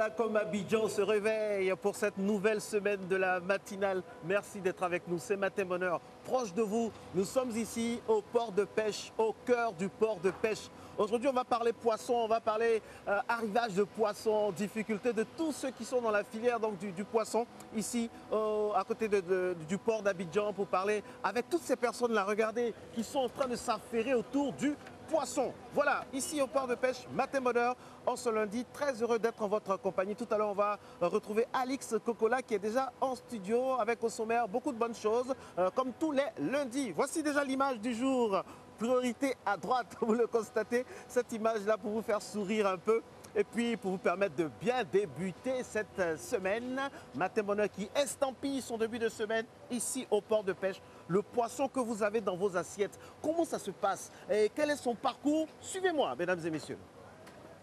voilà comme Abidjan se réveille pour cette nouvelle semaine de la matinale. Merci d'être avec nous. C'est Matin Bonheur, proche de vous. Nous sommes ici au port de pêche, au cœur du port de pêche. Aujourd'hui, on va parler poisson, on va parler arrivage de poissons, difficultés de tous ceux qui sont dans la filière donc, du poisson, ici à côté du port d'Abidjan, pour parler avec toutes ces personnes-là, regardez, qui sont en train de s'affairer autour du poisson. Voilà, ici au port de pêche, Matin Bonheur, en ce lundi, très heureux d'être en votre compagnie. Tout à l'heure, on va retrouver Alix Kokola qui est déjà en studio avec au sommaire beaucoup de bonnes choses, comme tous les lundis. Voici déjà l'image du jour. Priorité à droite, vous le constatez, cette image-là pour vous faire sourire un peu. Et puis pour vous permettre de bien débuter cette semaine, Matin Bonheur qui estampille son début de semaine ici au port de pêche. Le poisson que vous avez dans vos assiettes, comment ça se passe et quel est son parcours? Suivez-moi, mesdames et messieurs.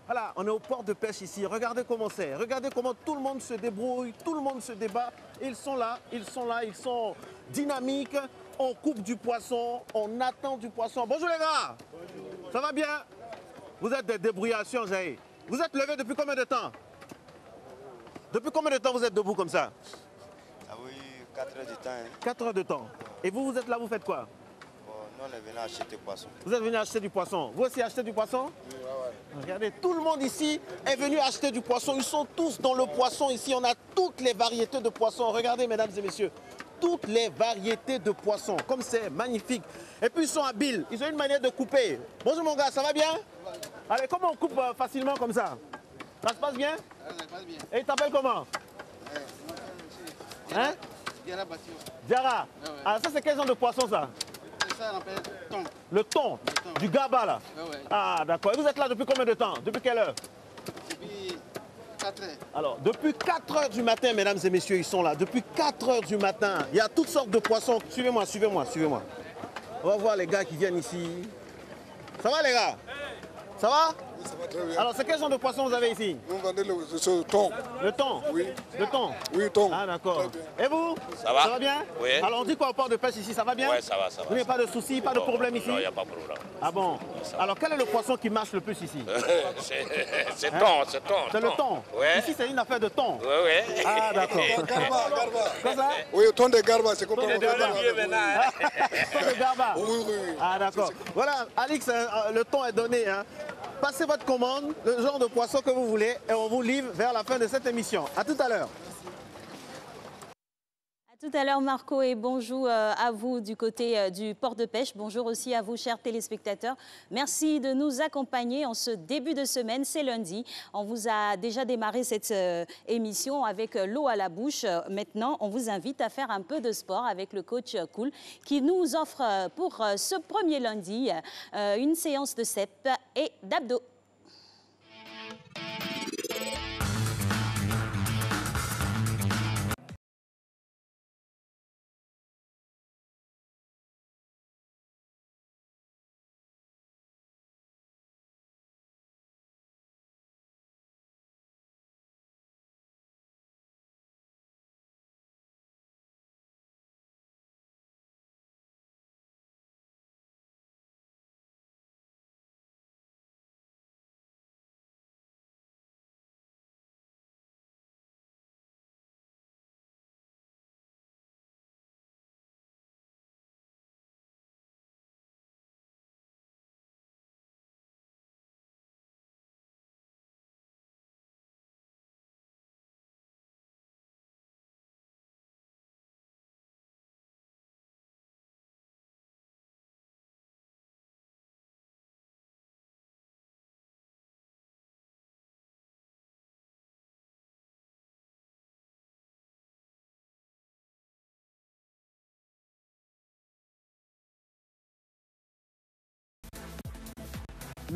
Voilà, on est au port de pêche ici. Regardez comment c'est. Regardez comment tout le monde se débrouille, tout le monde se débat. Ils sont là, ils sont dynamiques. On coupe du poisson, on attend du poisson. Bonjour les gars. Bonjour. Ça va bien? Vous êtes des débrouillations, Jaï. Vous êtes levé depuis combien de temps? Depuis combien de temps vous êtes debout comme ça? Ah oui, 4 heures de temps. Hein. 4 heures de temps. Et vous, vous êtes là, vous faites quoi? Bon, nous, on est venu acheter du poisson. Vous êtes venu acheter du poisson. Vous aussi achetez du poisson? Oui, ouais. Regardez, tout le monde ici est venu acheter du poisson. Ils sont tous dans le poisson ici. On a toutes les variétés de poissons. Regardez, mesdames et messieurs, toutes les variétés de poissons. Comme c'est magnifique. Et puis ils sont habiles. Ils ont une manière de couper. Bonjour mon gars, ça va bien? Allez, comment on coupe facilement comme ça? Ça se passe bien? Ça se passe bien. Et il t'appelle comment? Hein? Diarra Bassio. Diarra. Ouais. Ah, ça c'est quel genre de poisson ça? Ça, on appelle thon. Le thon? Du gaba là? Ouais. Ah d'accord. Et vous êtes là depuis combien de temps? Depuis quelle heure? Depuis 4 heures. Alors, depuis 4 heures du matin, mesdames et messieurs, ils sont là. Depuis 4 heures du matin, il y a toutes sortes de poissons. Suivez-moi, suivez-moi, suivez-moi. On va voir les gars qui viennent ici. Ça va les gars? Ça va? Oui, ça va très bien. Alors, c'est quel genre de poisson vous avez ici? Nous vendons le thon. Le thon? Oui. Le thon? Oui, thon. Ah d'accord. Et vous? Ça va? Ça va bien? Oui. Alors, on dit quoi au port de pêche ici? Ça va bien? Oui, ça va, ça va. Vous n'avez pas de soucis, pas de problème ici? Non, il n'y a pas de problème. Ah bon? Alors, quel est le poisson qui marche le plus ici? C'est thon, c'est thon. C'est le thon? Oui. Ici, c'est une affaire de thon? Oui, oui. Ah d'accord. Garba. Comme ça? Oui, thon de Garba, c'est comme On est ça. devenu vieux maintenant. Thon de Garba? Oui. Ah d'accord. Voilà, Alix, le thon est donné. Hein. Passez votre commande, le genre de poisson que vous voulez, et on vous livre vers la fin de cette émission. À tout à l'heure. Tout à l'heure, Marco, et bonjour à vous du côté du port de pêche. Bonjour aussi à vous, chers téléspectateurs. Merci de nous accompagner en ce début de semaine. C'est lundi. On vous a déjà démarré cette émission avec l'eau à la bouche. Maintenant, on vous invite à faire un peu de sport avec le coach Cool qui nous offre pour ce premier lundi une séance de cep et d'abdos.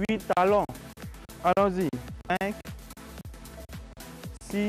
Huit talons. Allons-y. 5, 6,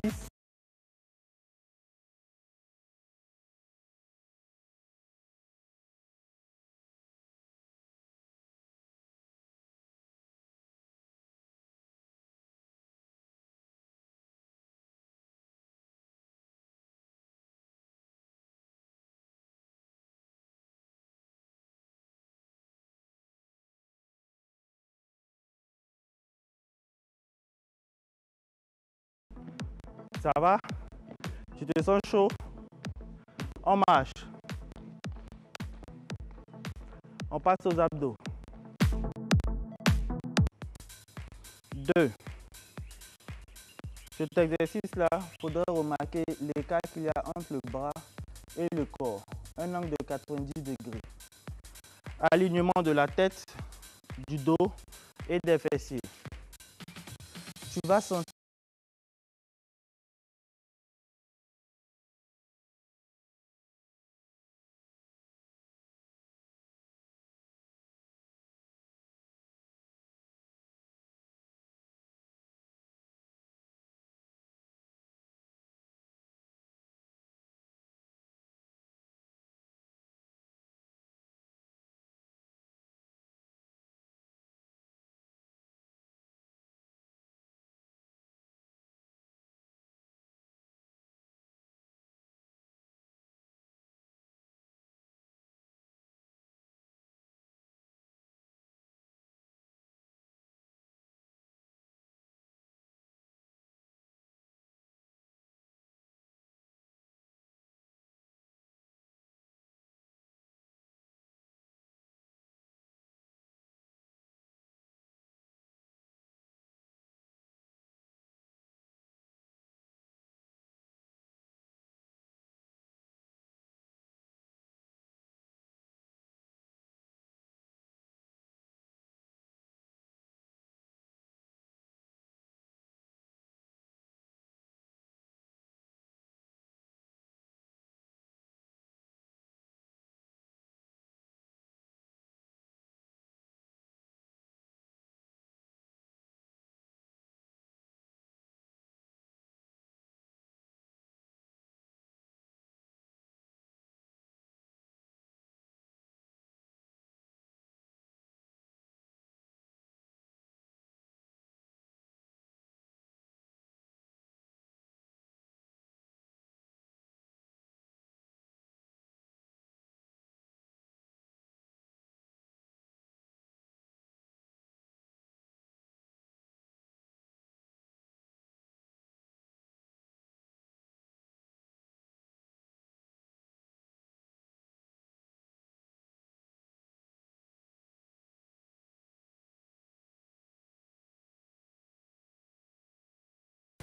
7, Ça va? Tu te sens chaud? On marche. On passe aux abdos. 2. Cet exercice-là, il faudra remarquer l'écart qu'il y a entre le bras et le corps. Un angle de 90 degrés. Alignement de la tête, du dos et des fessiers. Tu vas sentir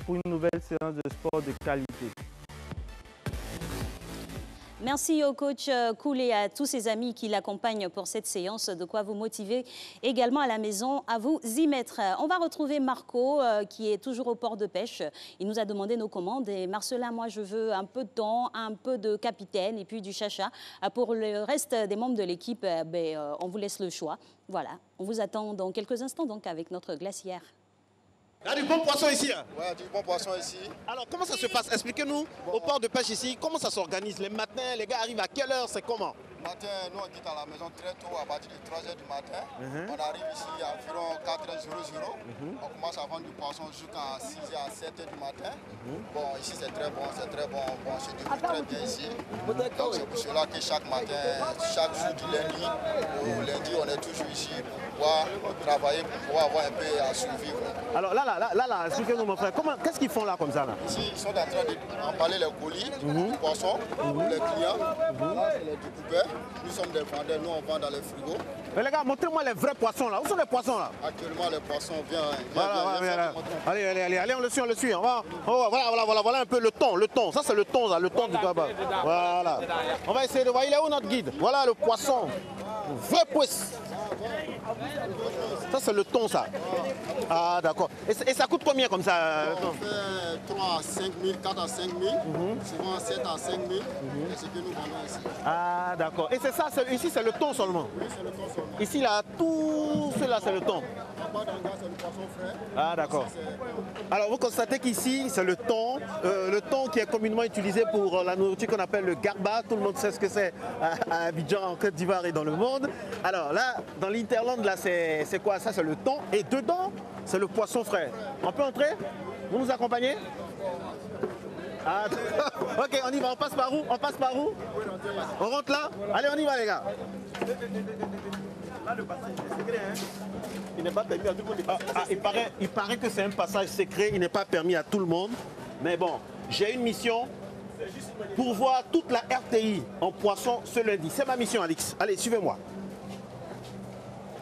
pour une nouvelle séance de sport de qualité. Merci au coach Koul et à tous ses amis qui l'accompagnent pour cette séance. De quoi vous motiver également à la maison à vous y mettre. On va retrouver Marco qui est toujours au port de pêche. Il nous a demandé nos commandes. Et Marcelin, moi je veux un peu de temps, un peu de capitaine et puis du chacha. Pour le reste des membres de l'équipe, on vous laisse le choix. Voilà, on vous attend dans quelques instants donc avec notre glacière. Il y a du bon poisson ici. Hein? Ouais, du bon poisson ici. Alors, comment ça se passe? Expliquez-nous, au port de pêche ici, comment ça s'organise? Les matins, les gars arrivent à quelle heure? C'est comment? Matin, nous on quitte à la maison très tôt, à partir de 3h du matin. On arrive ici à environ 4h00. On commence à vendre du poisson jusqu'à 6h à 7h du matin. Bon, ici c'est très bon, c'est très bon. On se déroule très bien ici. Donc c'est pour cela que chaque matin, chaque jour du lundi au lundi, on est toujours ici pour pouvoir travailler, pour pouvoir avoir un peu à survivre. Alors là, expliquez-nous mon frère, qu'est-ce qu'ils font là comme ça là? Ici, ils sont en train d'emballer les colis, du poisson pour les clients. Là, c'est les découpeurs. Nous sommes des vendeurs, nous on vend dans les frigos. Mais les gars, montrez-moi les vrais poissons là. Où sont les poissons là? Actuellement, les poissons viennent. Allez, on le suit. Voilà un peu le thon. Ça c'est le thon du tabac. Voilà. On va essayer de voir, il est où notre guide? Voilà le poisson. Vrai poisson. Ça c'est le thon ça. Ah d'accord. Et ça coûte combien comme ça? On fait 3 à 5 000, 4 à 5 000, souvent 7 à 5 000. C'est ce que nous vendons ici. Ah d'accord. Et c'est ça, ici c'est le thon seulement? Oui, c'est le thon seulement. Ici là, tout cela c'est le thon. En bas dans le gars, c'est le poisson frais. Ah d'accord. Alors vous constatez qu'ici c'est le thon qui est communément utilisé pour la nourriture qu'on appelle le garba. Tout le monde sait ce que c'est à Abidjan, en Côte d'Ivoire et dans le monde. Alors là, dans l'interland là, c'est quoi? Ça c'est le thon et dedans c'est le poisson frais. On peut entrer? Vous nous accompagnez? Ah, ok, on y va, on passe par où? On rentre là? Allez, on y va les gars. Là, le passage secret, hein? Il n'est pas permis à tout le monde de passer. Il paraît que c'est un passage secret, il n'est pas permis à tout le monde. Mais bon, j'ai une mission pour voir toute la RTI en poisson ce lundi. C'est ma mission, Alix. Allez, suivez-moi.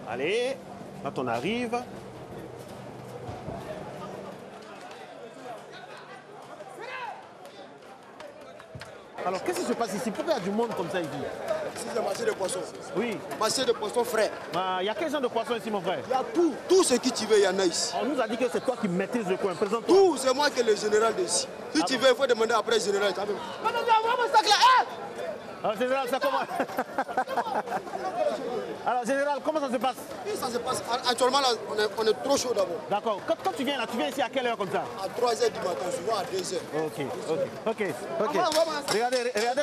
Allez, quand on arrive... Alors, qu'est-ce qui se passe ici? Pourquoi il y a du monde comme ça ici? Ici, c'est le marché de poissons. Oui. Marché de poissons frais. Il y a quel genre de poissons ici, mon frère? Il y a tout. Tout ce que tu veux, il y en a ici. On nous a dit que c'est toi qui maîtrises le coin. Présente-toi. Tout, c'est moi qui est le général d'ici. Si tu veux, il faut demander après le général. Alors, général, ça commence. Alors, général, comment ça se passe? Et ça se passe. Actuellement, là, on est trop chaud d'abord. D'accord. Quand tu viens là, tu viens ici à quelle heure comme ça? À 3h du matin, souvent à 2h. Ok.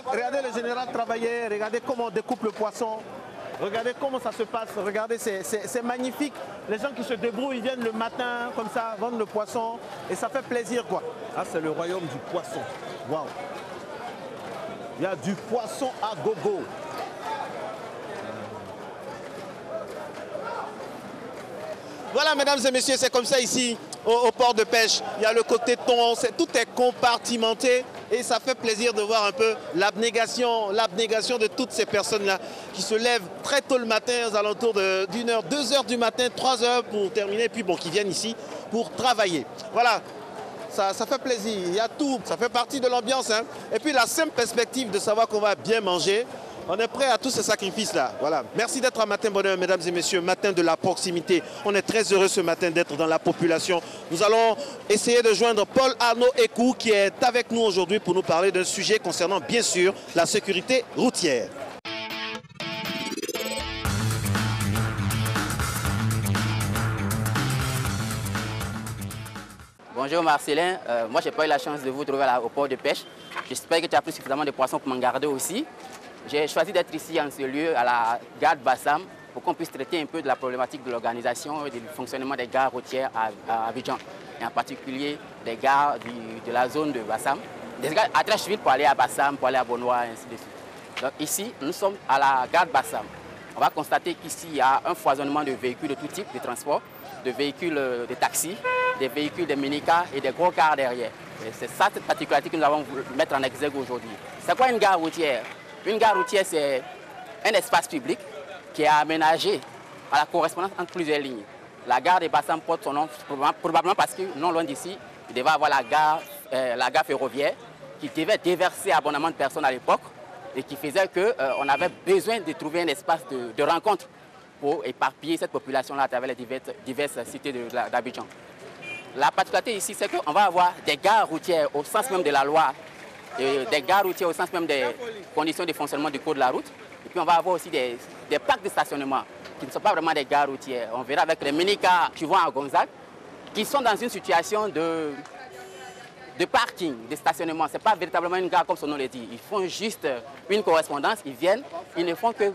Regardez le général travailler, regardez comment on découpe le poisson. Regardez comment ça se passe, regardez, c'est magnifique. Les gens qui se débrouillent, ils viennent le matin comme ça, vendre le poisson et ça fait plaisir quoi. Ah, c'est le royaume du poisson. Waouh. Il y a du poisson à gogo. Voilà, mesdames et messieurs, c'est comme ça ici, au port de pêche. Il y a le côté thon, tout est compartimenté et ça fait plaisir de voir un peu l'abnégation de toutes ces personnes-là qui se lèvent très tôt le matin, aux alentours d'1h, 2h du matin, 3h pour terminer, puis bon, qui viennent ici pour travailler. Voilà. Ça fait plaisir, il y a tout, ça fait partie de l'ambiance. Hein. Et puis la simple perspective de savoir qu'on va bien manger, on est prêt à tous ces sacrifices-là. Voilà. Merci d'être à Matin Bonheur, mesdames et messieurs, matin de la proximité. On est très heureux ce matin d'être dans la population. Nous allons essayer de joindre Paul Arnaud Ekou qui est avec nous aujourd'hui pour nous parler d'un sujet concernant bien sûr la sécurité routière. Bonjour Marcelin, moi j'ai pas eu la chance de vous trouver au port de pêche. J'espère que tu as pris suffisamment de poissons pour m'en garder aussi. J'ai choisi d'être ici en ce lieu à la gare de Bassam pour qu'on puisse traiter un peu de la problématique de l'organisation et du fonctionnement des gares routières à Abidjan. Et en particulier des gares de la zone de Bassam. Des gares à Trècheville pour aller à Bassam, pour aller à Bonois et ainsi de suite. Donc ici, nous sommes à la gare de Bassam. On va constater qu'ici, il y a un foisonnement de véhicules de tout type de transport, de véhicules de taxis, des véhicules de minicars et des gros cars derrière. C'est ça cette particularité que nous avons voulu mettre en exergue aujourd'hui. C'est quoi une gare routière? Une gare routière, c'est un espace public qui est aménagé à la correspondance entre plusieurs lignes. La gare de Bassam porte son nom probablement parce que non loin d'ici, il devait avoir la gare ferroviaire qui devait déverser abondamment de personnes à l'époque et qui faisait qu'on avait besoin de trouver un espace de rencontre pour éparpiller cette population-là à travers les diverses cités d'Abidjan. La particularité ici, c'est qu'on va avoir des gares routières au sens même de la loi, des gares routières au sens même des conditions de fonctionnement du code de la route. Et puis on va avoir aussi des parcs de stationnement qui ne sont pas vraiment des gares routières. On verra avec les minicars qui vont à Gonzague, qui sont dans une situation de parking, de stationnement. Ce n'est pas véritablement une gare comme son nom le dit. Ils font juste une correspondance, ils viennent, ils ne font que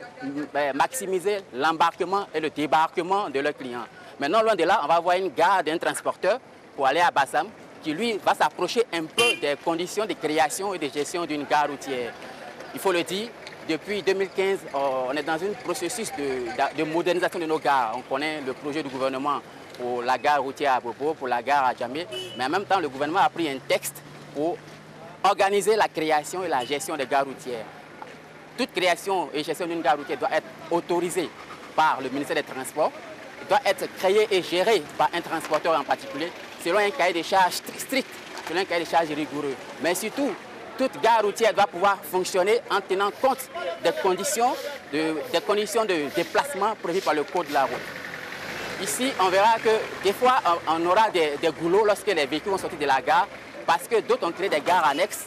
maximiser l'embarquement et le débarquement de leurs clients. Maintenant, loin de là, on va avoir une gare d'un transporteur pour aller à Bassam, qui lui va s'approcher un peu des conditions de création et de gestion d'une gare routière. Il faut le dire, depuis 2015, on est dans un processus de modernisation de nos gares. On connaît le projet du gouvernement pour la gare routière à Bobo, pour la gare à Djamé, mais en même temps, le gouvernement a pris un texte pour organiser la création et la gestion des gares routières. Toute création et gestion d'une gare routière doit être autorisée par le ministère des Transports, doit être créée et gérée par un transporteur en particulier, selon un cahier de charges strict, selon un cahier de charges rigoureux. Mais surtout, toute gare routière doit pouvoir fonctionner en tenant compte des conditions de déplacement prévues par le code de la route. Ici, on verra que des fois, on aura des goulots lorsque les véhicules vont sortir de la gare, parce que d'autres ont créé des gares annexes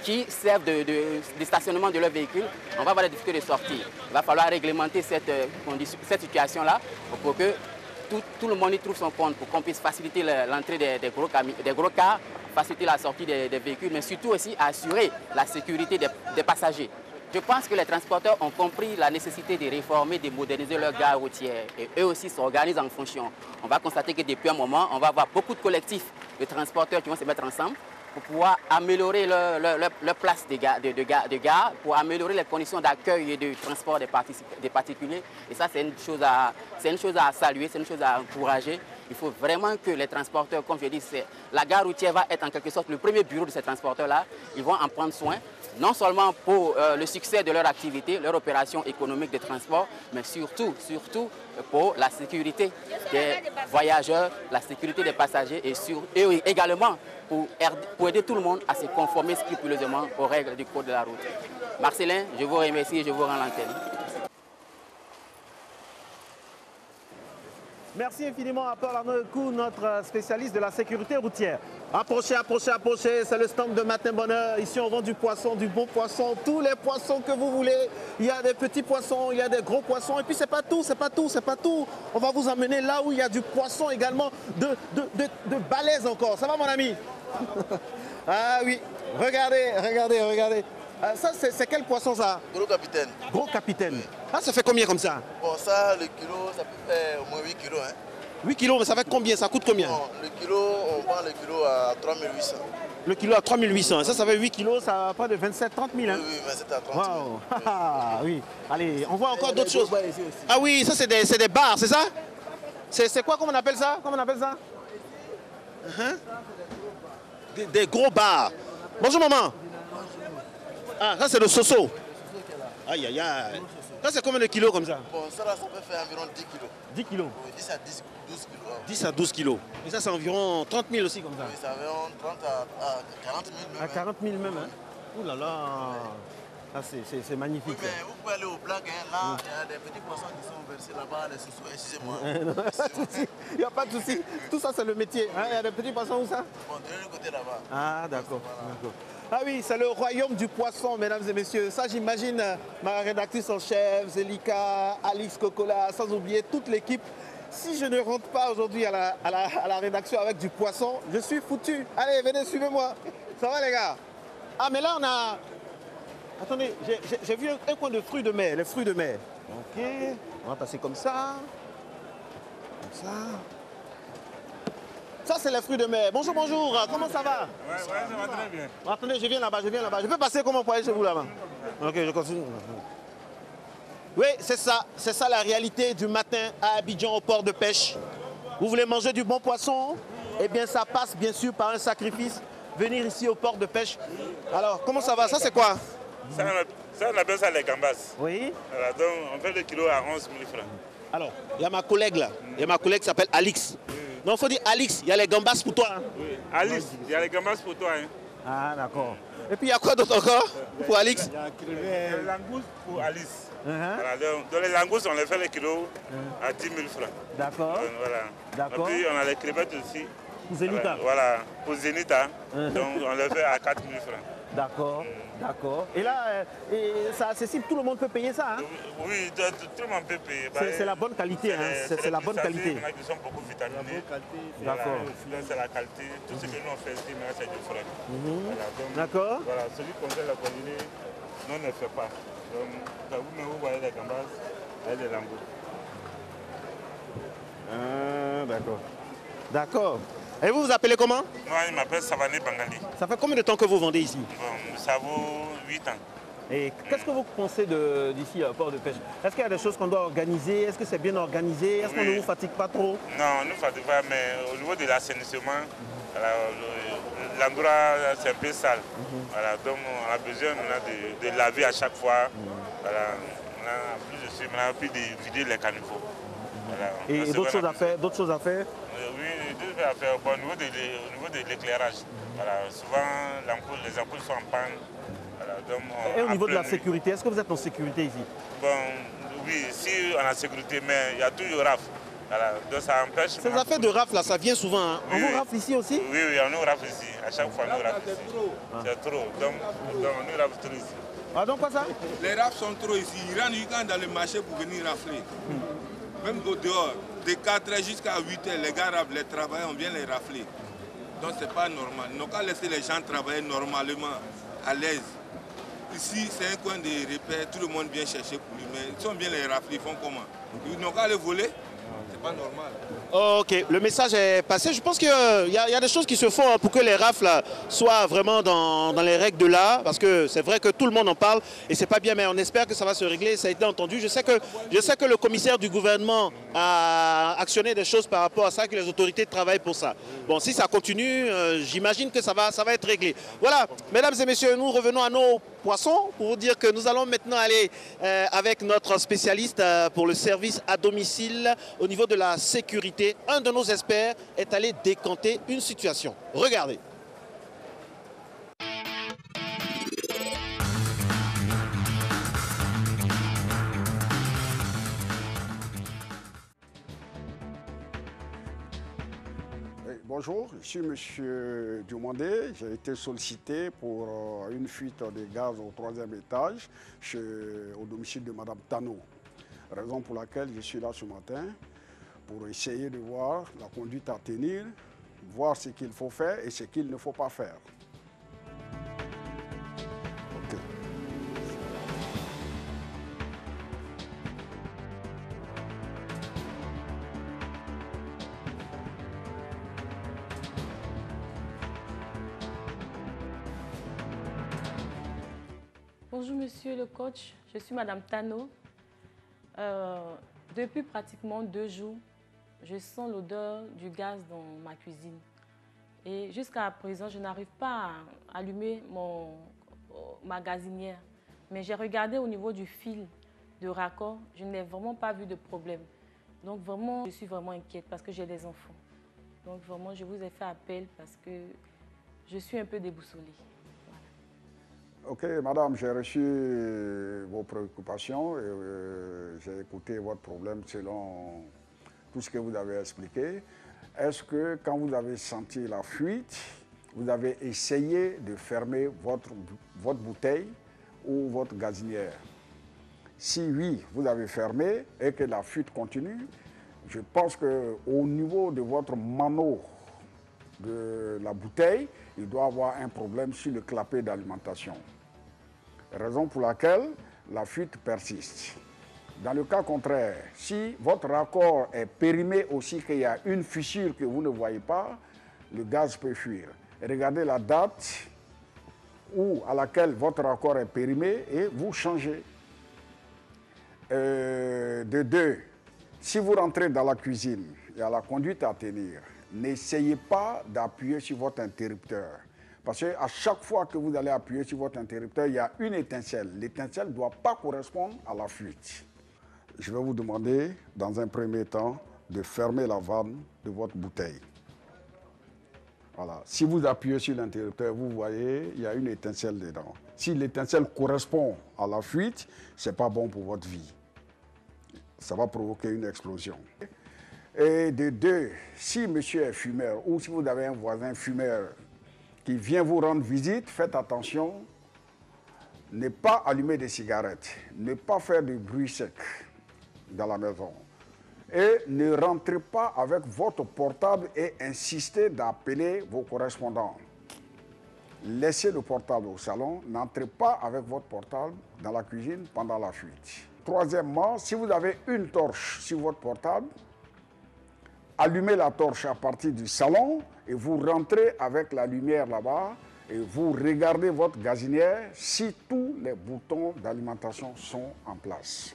qui servent de stationnement de leurs véhicules. On va avoir des difficultés de sortie. Il va falloir réglementer cette situation-là pour que tout le monde y trouve son compte, pour qu'on puisse faciliter l'entrée des gros cars, faciliter la sortie des véhicules, mais surtout aussi assurer la sécurité des passagers. Je pense que les transporteurs ont compris la nécessité de réformer, de moderniser leurs gares routières et eux aussi s'organisent en fonction. On va constater que depuis un moment, on va avoir beaucoup de collectifs de transporteurs qui vont se mettre ensemble pour pouvoir améliorer leur place de gare, pour améliorer les conditions d'accueil et de transport des particuliers. Et ça, c'est une chose à saluer, c'est une chose à encourager. Il faut vraiment que les transporteurs, comme je dis, la gare routière va être en quelque sorte le premier bureau de ces transporteurs-là. Ils vont en prendre soin, non seulement pour le succès de leur activité, leur opération économique de transport, mais surtout pour la sécurité des voyageurs, la sécurité des passagers et également pour aider tout le monde à se conformer scrupuleusement aux règles du code de la route. Marcelin, je vous remercie et je vous rends l'antenne. Merci infiniment à Paul Arnaud Ecou, notre spécialiste de la sécurité routière. Approchez, approchez, approchez, c'est le stand de Matin Bonheur. Ici, on vend du poisson, du bon poisson, tous les poissons que vous voulez. Il y a des petits poissons, il y a des gros poissons. Et puis, c'est pas tout, c'est pas tout, c'est pas tout. On va vous emmener là où il y a du poisson également, de balèze encore. Ça va, mon ami? Ah oui, regardez, regardez, regardez. Ça, c'est quel poisson, ça? Gros capitaine. Gros capitaine. Ah, ça fait combien comme ça? Bon, ça, le kilo, ça peut faire au moins 8 kilos. Hein. 8 kilos, mais ça fait combien? Ça coûte combien? Bon, le kilo, on vend le kilo à 3800. Le kilo à 3800. Ça fait 8 kilos, ça va pas de 27-30 000. Hein? Oui, 27 à 30 000. Wow. Ah, oui. Allez, on voit encore d'autres choses. Ah oui, ça, c'est des bars, c'est ça? C'est quoi, comment on appelle ça? Comment on appelle ça? Des gros bars. Bonjour, maman. Ah, ça, c'est le soso. Aïe, aïe, aïe. Ça, c'est combien de kilos comme ça? Bon, ça, là, ça peut faire environ 10 kilos. 10 kilos? Oui, 10 à 12 kilos. 10 à 12 kilos. Et ça, c'est environ 30 000 aussi comme ça? Oui, c'est environ 30 à 40 000 même. À 40 000 même, hein? Ouh là là. Ah, c'est magnifique. Oui, mais vous pouvez aller au black, hein. Là, il y a des petits poissons qui sont versés là-bas, les sous-sous, excusez-moi. Il n'y a pas de souci. Tout ça, c'est le métier. Hein? Il y a des petits poissons où ça? Bon, de l'autre côté là-bas. Ah, d'accord. Ah oui, c'est le royaume du poisson, mesdames et messieurs. Ça, j'imagine ma rédactrice en chef, Zélika, Alix Cocola, sans oublier toute l'équipe. Si je ne rentre pas aujourd'hui à la rédaction avec du poisson, je suis foutu. Allez, venez, suivez-moi. Ça va, les gars? Ah, mais là, on a... Attendez, j'ai vu un coin de fruits de mer, les fruits de mer. Ok, on va passer comme ça. Comme ça. Ça, c'est les fruits de mer. Bonjour, bonjour. Comment ça va? Ouais, ça va très bien. Attendez, je viens là-bas, je viens là-bas. Je peux passer comment pour aller chez vous là-bas? Ok, je continue. Oui, c'est ça la réalité du matin à Abidjan au port de pêche. Vous voulez manger du bon poisson? Eh bien, ça passe bien sûr par un sacrifice. Venir ici au port de pêche. Alors, comment ça va? Ça, c'est quoi? Ça, on appelle ça les gambas. Oui. Voilà, donc, on fait le kilo à 11 000 francs. Alors, il y a ma collègue là. Il y a ma collègue qui s'appelle Alix. Donc, il faut dire Alix, il y a les gambas pour toi. Hein? Oui, Alix, il y a les gambas pour toi. Hein. Ah, d'accord. Et puis, il y a quoi d'autre encore pour Alix? Il y a les langoustes pour Alice. Voilà, donc, les langoustes, on les fait les kilos à 10 000 francs. D'accord. Voilà. D'accord. Et puis, on a les crevettes aussi. Pour Zénita. Voilà, pour Zénita. Donc, on les fait à 4 000 francs. D'accord, d'accord. Et là, c'est accessible, tout le monde peut payer ça, hein? Oui, tout le monde peut payer. C'est la bonne qualité, hein? C'est la bonne qualité. Il y en a qui sont beaucoup vitaminés. D'accord. C'est la qualité. Tout ce que nous on fait ici, c'est du frais. D'accord. Voilà, celui qu'on fait la cuisiner, nous on ne fait pas. Donc, vous voyez les gambas, avec les langoustes. D'accord. D'accord. Et vous vous appelez comment? Moi, je m'appelle Savané Bangali. Ça fait combien de temps que vous vendez ici? Bon, ça vaut 8 ans. Et qu'est-ce que vous pensez d'ici au port de pêche? Est-ce qu'il y a des choses qu'on doit organiser? Est-ce que c'est bien organisé? Est-ce qu'on ne vous fatigue pas trop? Non, on ne nous fatigue pas, mais au niveau de l'assainissement, l'endroit c'est un peu sale. Voilà, donc on a besoin de laver à chaque fois. Voilà, on a plus de suivre, on a plus de vider les caniveaux. Voilà, et d'autres choses à faire? D'autres choses à faire? Oui, d'autres choses à faire. Bon, au niveau de l'éclairage, voilà, souvent les ampoules sont en panne. Voilà, donc, et au niveau de la sécurité, est-ce que vous êtes en sécurité ici? Bon, oui, si on a sécurité, mais il y a toujours rafle. Voilà, donc ça empêche. Ces affaires de rafle là, ça vient souvent. Hein? Oui, on vous rafle ici aussi? Oui, oui, on nous rafle ici. À chaque fois, on nous rafle ici. C'est trop. Donc, on nous rafle trop ici. Ah, donc quoi ça? Les rafles sont trop ici. Ils rentrent uniquement dans le marché pour venir rafler. Même au dehors, de 4h jusqu'à 8h, les gars raflent, les travailleurs, on vient les rafler. Donc c'est pas normal. Ils n'ont qu'à laisser les gens travailler normalement, à l'aise. Ici, c'est un coin de repère, tout le monde vient chercher pour lui. Mais si on vient les rafler, ils font comment? Ils n'ont qu'à les voler. C'est pas normal. Ok, le message est passé. Je pense qu'il y a des choses qui se font pour que les rafles soient vraiment dans les règles de l'art, parce que c'est vrai que tout le monde en parle et c'est pas bien, mais on espère que ça va se régler. Ça a été entendu. Je sais que le commissaire du gouvernement a actionné des choses par rapport à ça, que les autorités travaillent pour ça. Bon, si ça continue, j'imagine que ça va être réglé. Voilà, mesdames et messieurs, nous revenons à nos poissons pour vous dire que nous allons maintenant aller avec notre spécialiste pour le service à domicile au niveau de la sécurité. Un de nos experts est allé décanter une situation. Regardez. Bonjour, je suis M. Diomandé. J'ai été sollicité pour une fuite de gaz au 3e étage au domicile de Mme Tano. Raison pour laquelle je suis là ce matin pour essayer de voir la conduite à tenir, voir ce qu'il faut faire et ce qu'il ne faut pas faire. Okay. Bonjour monsieur le coach, je suis Madame Tano. Depuis pratiquement 2 jours, je sens l'odeur du gaz dans ma cuisine. Et jusqu'à présent, je n'arrive pas à allumer ma gazinière. Mais j'ai regardé au niveau du fil de raccord, je n'ai vraiment pas vu de problème. Donc vraiment, je suis vraiment inquiète parce que j'ai des enfants. Donc vraiment, je vous ai fait appel parce que je suis un peu déboussolée. Ok, madame, j'ai reçu vos préoccupations et j'ai écouté votre problème selon tout ce que vous avez expliqué. Est-ce que quand vous avez senti la fuite, vous avez essayé de fermer votre bouteille ou votre gazinière? Si oui, vous avez fermé et que la fuite continue, je pense qu'au niveau de votre mano de la bouteille, il doit avoir un problème sur le clapet d'alimentation. Raison pour laquelle la fuite persiste. Dans le cas contraire, si votre raccord est périmé aussi, qu'il y a une fissure que vous ne voyez pas, le gaz peut fuir. Regardez la date à laquelle votre raccord est périmé et vous changez. De 2, si vous rentrez dans la cuisine, il y a la conduite à tenir. N'essayez pas d'appuyer sur votre interrupteur. Parce qu'à chaque fois que vous allez appuyer sur votre interrupteur, il y a une étincelle. L'étincelle ne doit pas correspondre à la fuite. Je vais vous demander, dans un premier temps, de fermer la vanne de votre bouteille. Voilà. Si vous appuyez sur l'interrupteur, vous voyez, il y a une étincelle dedans. Si l'étincelle correspond à la fuite, ce n'est pas bon pour votre vie. Ça va provoquer une explosion. Et de 2, si monsieur est fumeur ou si vous avez un voisin fumeur qui vient vous rendre visite, faites attention, ne pas allumer des cigarettes, ne pas faire de bruit sec dans la maison. Et ne rentrez pas avec votre portable et insistez d'appeler vos correspondants. Laissez le portable au salon, n'entrez pas avec votre portable dans la cuisine pendant la fuite. Troisièmement, si vous avez une torche sur votre portable, allumez la torche à partir du salon et vous rentrez avec la lumière là-bas et vous regardez votre gazinière si tous les boutons d'alimentation sont en place.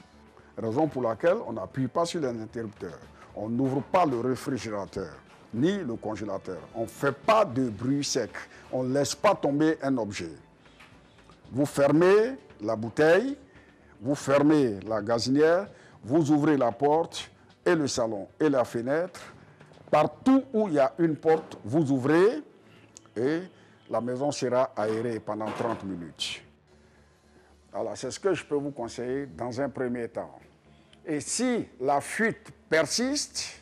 Raison pour laquelle on n'appuie pas sur l'interrupteur. On n'ouvre pas le réfrigérateur ni le congélateur. On ne fait pas de bruit sec. On ne laisse pas tomber un objet. Vous fermez la bouteille, vous fermez la gazinière, vous ouvrez la porte et le salon et la fenêtre. Partout où il y a une porte, vous ouvrez et la maison sera aérée pendant 30 minutes. Alors, c'est ce que je peux vous conseiller dans un premier temps. Et si la fuite persiste,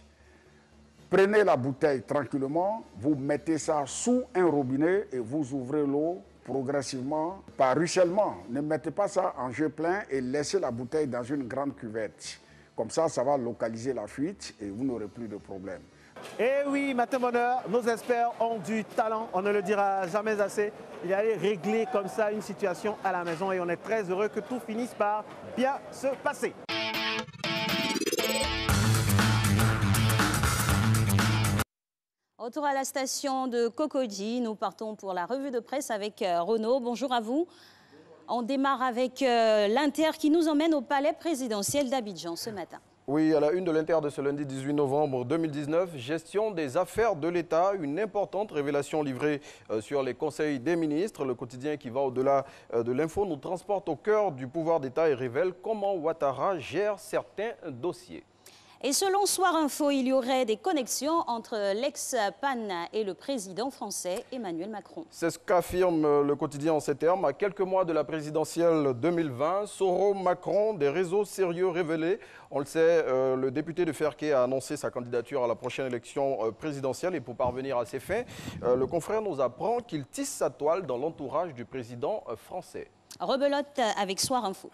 prenez la bouteille tranquillement, vous mettez ça sous un robinet et vous ouvrez l'eau progressivement par ruissellement. Ne mettez pas ça en jeu plein et laissez la bouteille dans une grande cuvette. Comme ça, ça va localiser la fuite et vous n'aurez plus de problème. Eh oui, Matin Bonheur, nos experts ont du talent, on ne le dira jamais assez. Il allait régler comme ça une situation à la maison et on est très heureux que tout finisse par bien se passer. Retour à la station de Cocody. Nous partons pour la revue de presse avec Renaud. Bonjour à vous. On démarre avec l'Inter qui nous emmène au palais présidentiel d'Abidjan ce matin. Oui, à la une de l'Inter de ce lundi 18 novembre 2019, gestion des affaires de l'État, une importante révélation livrée sur les conseils des ministres. Le quotidien qui va au-delà de l'info nous transporte au cœur du pouvoir d'État et révèle comment Ouattara gère certains dossiers. Et selon Soir Info, il y aurait des connexions entre l'ex-PAN et le président français Emmanuel Macron. C'est ce qu'affirme le quotidien en ces termes. À quelques mois de la présidentielle 2020, Soro-Macron, des réseaux sérieux révélés. On le sait, le député de Ferké a annoncé sa candidature à la prochaine élection présidentielle. Et pour parvenir à ses fins, le confrère nous apprend qu'il tisse sa toile dans l'entourage du président français. Rebelote avec Soir Info.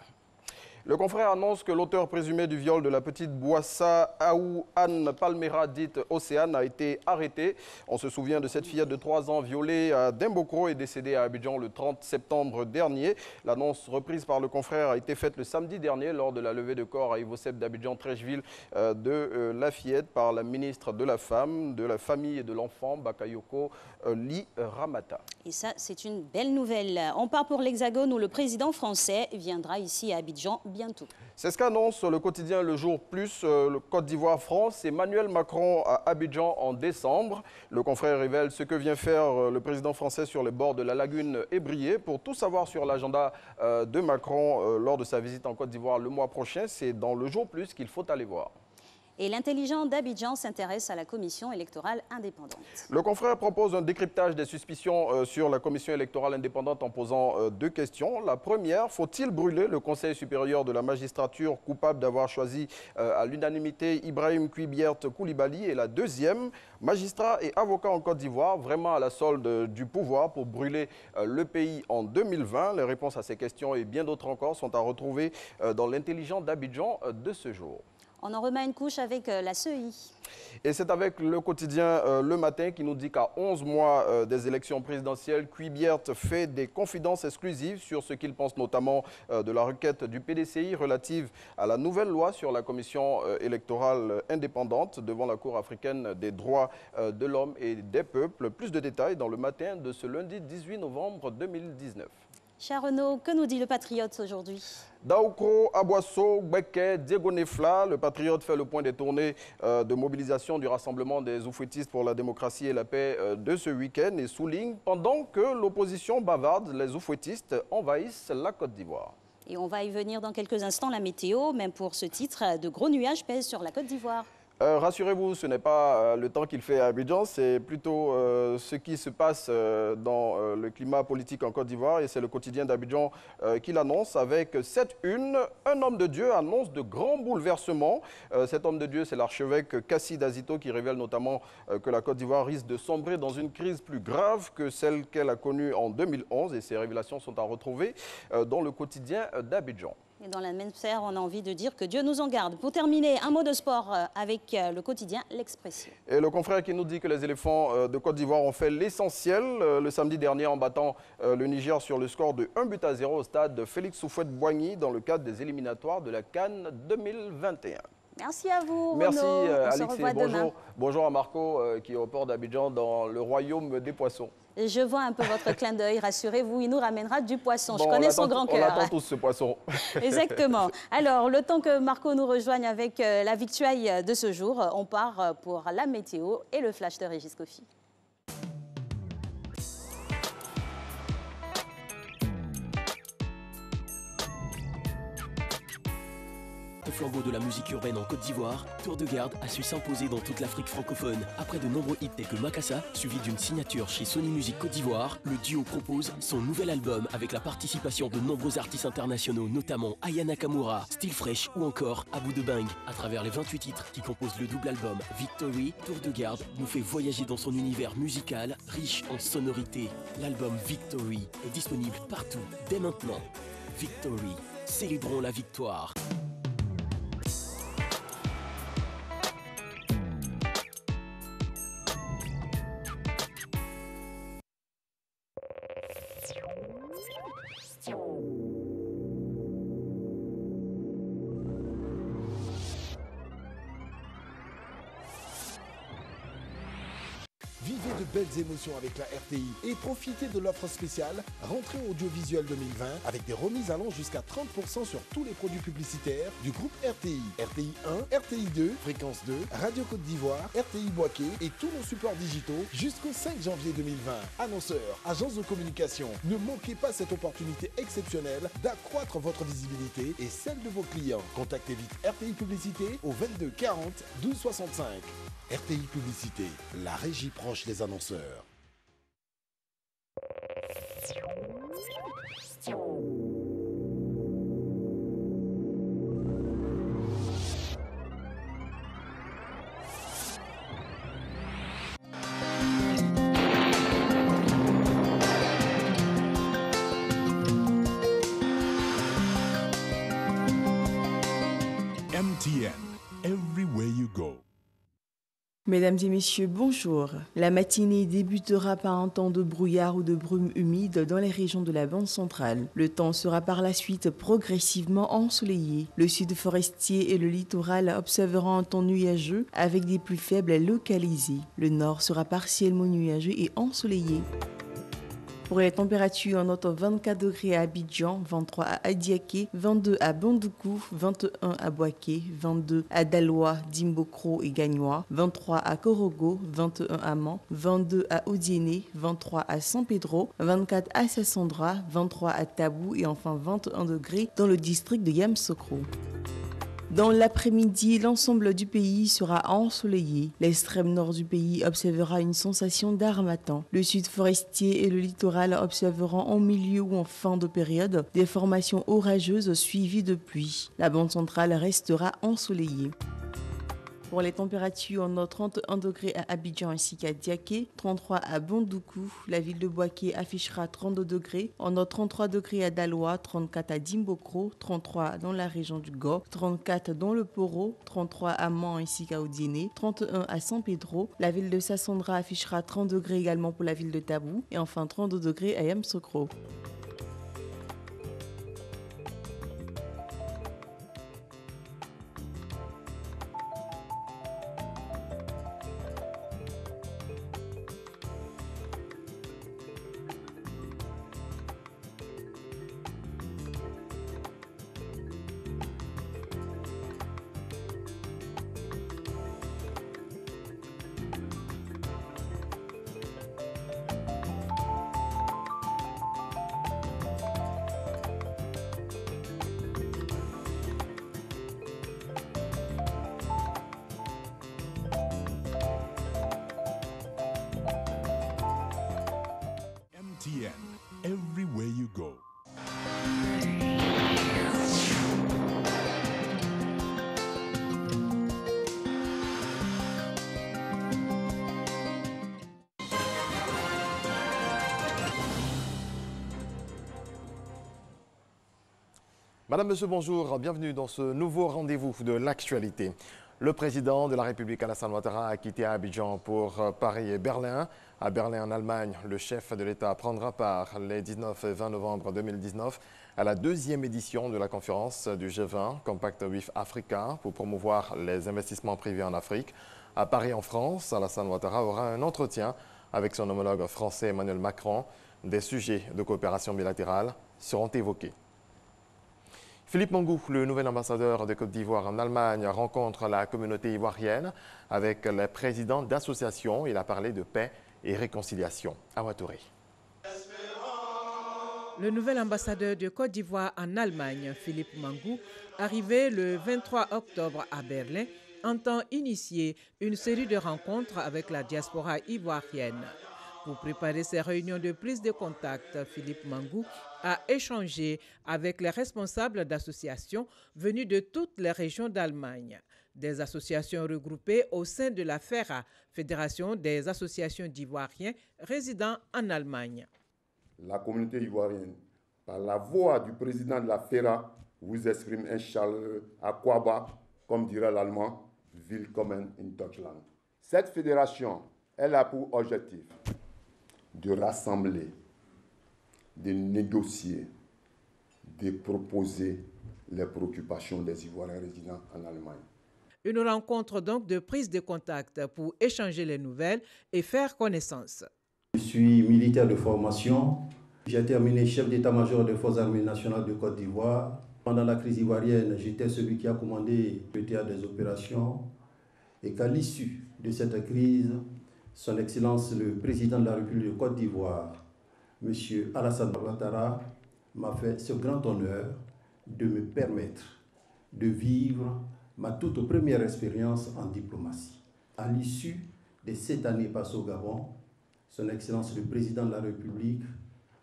Le confrère annonce que l'auteur présumé du viol de la petite Bouassa Aou Anne Palmera, dite Océane, a été arrêté. On se souvient de cette fillette de 3 ans violée à Dimbokro et décédée à Abidjan le 30 septembre dernier. L'annonce reprise par le confrère a été faite le samedi dernier lors de la levée de corps à Ivosep d'Abidjan-Trècheville de la fillette par la ministre de la Femme, de la Famille et de l'Enfant, Bakayoko Li Ramata. Et ça, c'est une belle nouvelle. On part pour l'Hexagone où le président français viendra ici à Abidjan bientôt. C'est ce qu'annonce le quotidien Le Jour Plus, le Côte d'Ivoire-France. Emmanuel Macron à Abidjan en décembre. Le confrère révèle ce que vient faire le président français sur les bords de la lagune Ébrié. Pour tout savoir sur l'agenda de Macron lors de sa visite en Côte d'Ivoire le mois prochain, c'est dans Le Jour Plus qu'il faut aller voir. Et l'intelligent d'Abidjan s'intéresse à la commission électorale indépendante. Le confrère propose un décryptage des suspicions sur la commission électorale indépendante en posant 2 questions. La première, faut-il brûler le Conseil supérieur de la magistrature coupable d'avoir choisi à l'unanimité Ibrahim Kuibiert Koulibaly? Et la deuxième, magistrat et avocat en Côte d'Ivoire, vraiment à la solde du pouvoir pour brûler le pays en 2020. Les réponses à ces questions et bien d'autres encore sont à retrouver dans l'intelligent d'Abidjan de ce jour. On en remet une couche avec la CEI. Et c'est avec le quotidien Le Matin qui nous dit qu'à 11 mois des élections présidentielles, Kuibiert fait des confidences exclusives sur ce qu'il pense notamment de la requête du PDCI relative à la nouvelle loi sur la commission électorale indépendante devant la Cour africaine des droits de l'homme et des peuples. Plus de détails dans Le Matin de ce lundi 18 novembre 2019. Cher Renaud, que nous dit le Patriote aujourd'hui? Daoukro, Abouasso, Gbeke, Diego Nefla, le Patriote fait le point des tournées de mobilisation du Rassemblement des Oufouettistes pour la démocratie et la paix de ce week-end et souligne pendant que l'opposition bavarde, les Oufouettistes envahissent la Côte d'Ivoire. Et on va y venir dans quelques instants, la météo, même pour ce titre, de gros nuages pèsent sur la Côte d'Ivoire. Rassurez-vous, ce n'est pas le temps qu'il fait à Abidjan, c'est plutôt ce qui se passe dans le climat politique en Côte d'Ivoire. Et c'est le quotidien d'Abidjan qui l'annonce avec cette une. Un homme de Dieu annonce de grands bouleversements. Cet homme de Dieu, c'est l'archevêque Kassi Dazito qui révèle notamment que la Côte d'Ivoire risque de sombrer dans une crise plus grave que celle qu'elle a connue en 2011. Et ces révélations sont à retrouver dans le quotidien d'Abidjan. Et dans la même sphère, on a envie de dire que Dieu nous en garde. Pour terminer, un mot de sport avec le quotidien L'Expression. Et le confrère qui nous dit que les éléphants de Côte d'Ivoire ont fait l'essentiel le samedi dernier en battant le Niger sur le score de 1-0 au stade Félix Houphouët-Boigny dans le cadre des éliminatoires de la CAN 2021. Merci à vous, Merci Renaud. Alix et bonjour à Marco qui est au port d'Abidjan dans le royaume des poissons. Je vois un peu votre clin d'œil, rassurez-vous, il nous ramènera du poisson. Bon, je connais son grand cœur. On attend tous ce poisson. Exactement. Alors, le temps que Marco nous rejoigne avec la victuaille de ce jour, on part pour la météo et le flash de Régis Kofi. Au flambeau de la musique urbaine en Côte d'Ivoire, Tour de Garde a su s'imposer dans toute l'Afrique francophone. Après de nombreux hits tels que Makassa, suivi d'une signature chez Sony Music Côte d'Ivoire, le duo propose son nouvel album avec la participation de nombreux artistes internationaux, notamment Aya Nakamura, Style Fresh ou encore Abou de Bang. À travers les 28 titres qui composent le double album Victory, Tour de Garde nous fait voyager dans son univers musical riche en sonorités. L'album Victory est disponible partout, dès maintenant. Victory, célébrons la victoire. belles émotions avec la RTI et profitez de l'offre spéciale Rentrée audiovisuelle 2020 avec des remises allant jusqu'à 30% sur tous les produits publicitaires du groupe RTI. RTI 1, RTI 2, Fréquence 2, Radio Côte d'Ivoire, RTI Boaké et tous nos supports digitaux jusqu'au 5 janvier 2020. Annonceurs, agences de communication, ne manquez pas cette opportunité exceptionnelle d'accroître votre visibilité et celle de vos clients. Contactez vite RTI Publicité au 22 40 12 65. RTI Publicité, la régie proche des annonceurs. MTN, everywhere you go. Mesdames et messieurs, bonjour. La matinée débutera par un temps de brouillard ou de brume humide dans les régions de la bande centrale. Le temps sera par la suite progressivement ensoleillé. Le sud forestier et le littoral observeront un temps nuageux avec des pluies faibles localisées. Le nord sera partiellement nuageux et ensoleillé. Pour les températures, on note 24 degrés à Abidjan, 23 à Adiaké, 22 à Bandoukou, 21 à Boaké, 22 à Daloa, Dimbokro et Gagnoa, 23 à Korogo, 21 à Man, 22 à Odiéné, 23 à San Pedro, 24 à Sassandra, 23 à Tabou et enfin 21 degrés dans le district de Yamoussoukro. Dans l'après-midi, l'ensemble du pays sera ensoleillé. L'extrême nord du pays observera une sensation d'harmattan. Le sud forestier et le littoral observeront en milieu ou en fin de période des formations orageuses suivies de pluie. La bande centrale restera ensoleillée. Pour les températures, on note 31 degrés à Abidjan ainsi qu'à Diaké, 33 à Bandoukou. La ville de Boaké affichera 32 degrés. On note 33 degrés à Daloa, 34 à Dimbokro, 33 dans la région du Go, 34 dans le Poro, 33 à Man ainsi qu'à Odiéné, 31 à San Pedro. La ville de Sassandra affichera 30 degrés également pour la ville de Tabou et enfin 32 degrés à Yamoussoukro. MTN, everywhere you go. Madame, Monsieur, bonjour. Bienvenue dans ce nouveau rendez-vous de l'actualité. Le président de la République, Alassane Ouattara, a quitté Abidjan pour Paris et Berlin. À Berlin, en Allemagne, le chef de l'État prendra part les 19 et 20 novembre 2019 à la deuxième édition de la conférence du G20 Compact with Africa pour promouvoir les investissements privés en Afrique. À Paris, en France, Alassane Ouattara aura un entretien avec son homologue français Emmanuel Macron. Des sujets de coopération bilatérale seront évoqués. Philippe Mangou, le nouvel ambassadeur de Côte d'Ivoire en Allemagne, rencontre la communauté ivoirienne avec les présidents d'associations. Il a parlé de paix et réconciliation. Awa Touré. Le nouvel ambassadeur de Côte d'Ivoire en Allemagne, Philippe Mangou, arrivé le 23 octobre à Berlin, entend initier une série de rencontres avec la diaspora ivoirienne. Pour préparer ces réunions de prise de contact, Philippe Mangou a échangé avec les responsables d'associations venus de toutes les régions d'Allemagne. Des associations regroupées au sein de la FERA, Fédération des associations d'ivoiriens résidant en Allemagne. La communauté ivoirienne, par la voix du président de la FERA, vous exprime un chaleureux Akwaba, comme dirait l'allemand, Willkommen in Deutschland. Cette fédération, elle a pour objectif de rassembler, de négocier, de proposer les préoccupations des Ivoiriens résidant en Allemagne. Une rencontre donc de prise de contact pour échanger les nouvelles et faire connaissance. Je suis militaire de formation. J'ai terminé chef d'état-major des Forces armées nationales de Côte d'Ivoire. Pendant la crise ivoirienne, j'étais celui qui a commandé le théâtre des opérations. Et qu'à l'issue de cette crise, Son Excellence le Président de la République de Côte d'Ivoire, M. Alassane Ouattara, m'a fait ce grand honneur de me permettre de vivre ma toute première expérience en diplomatie. À l'issue de 7 années passées au Gabon, Son Excellence le Président de la République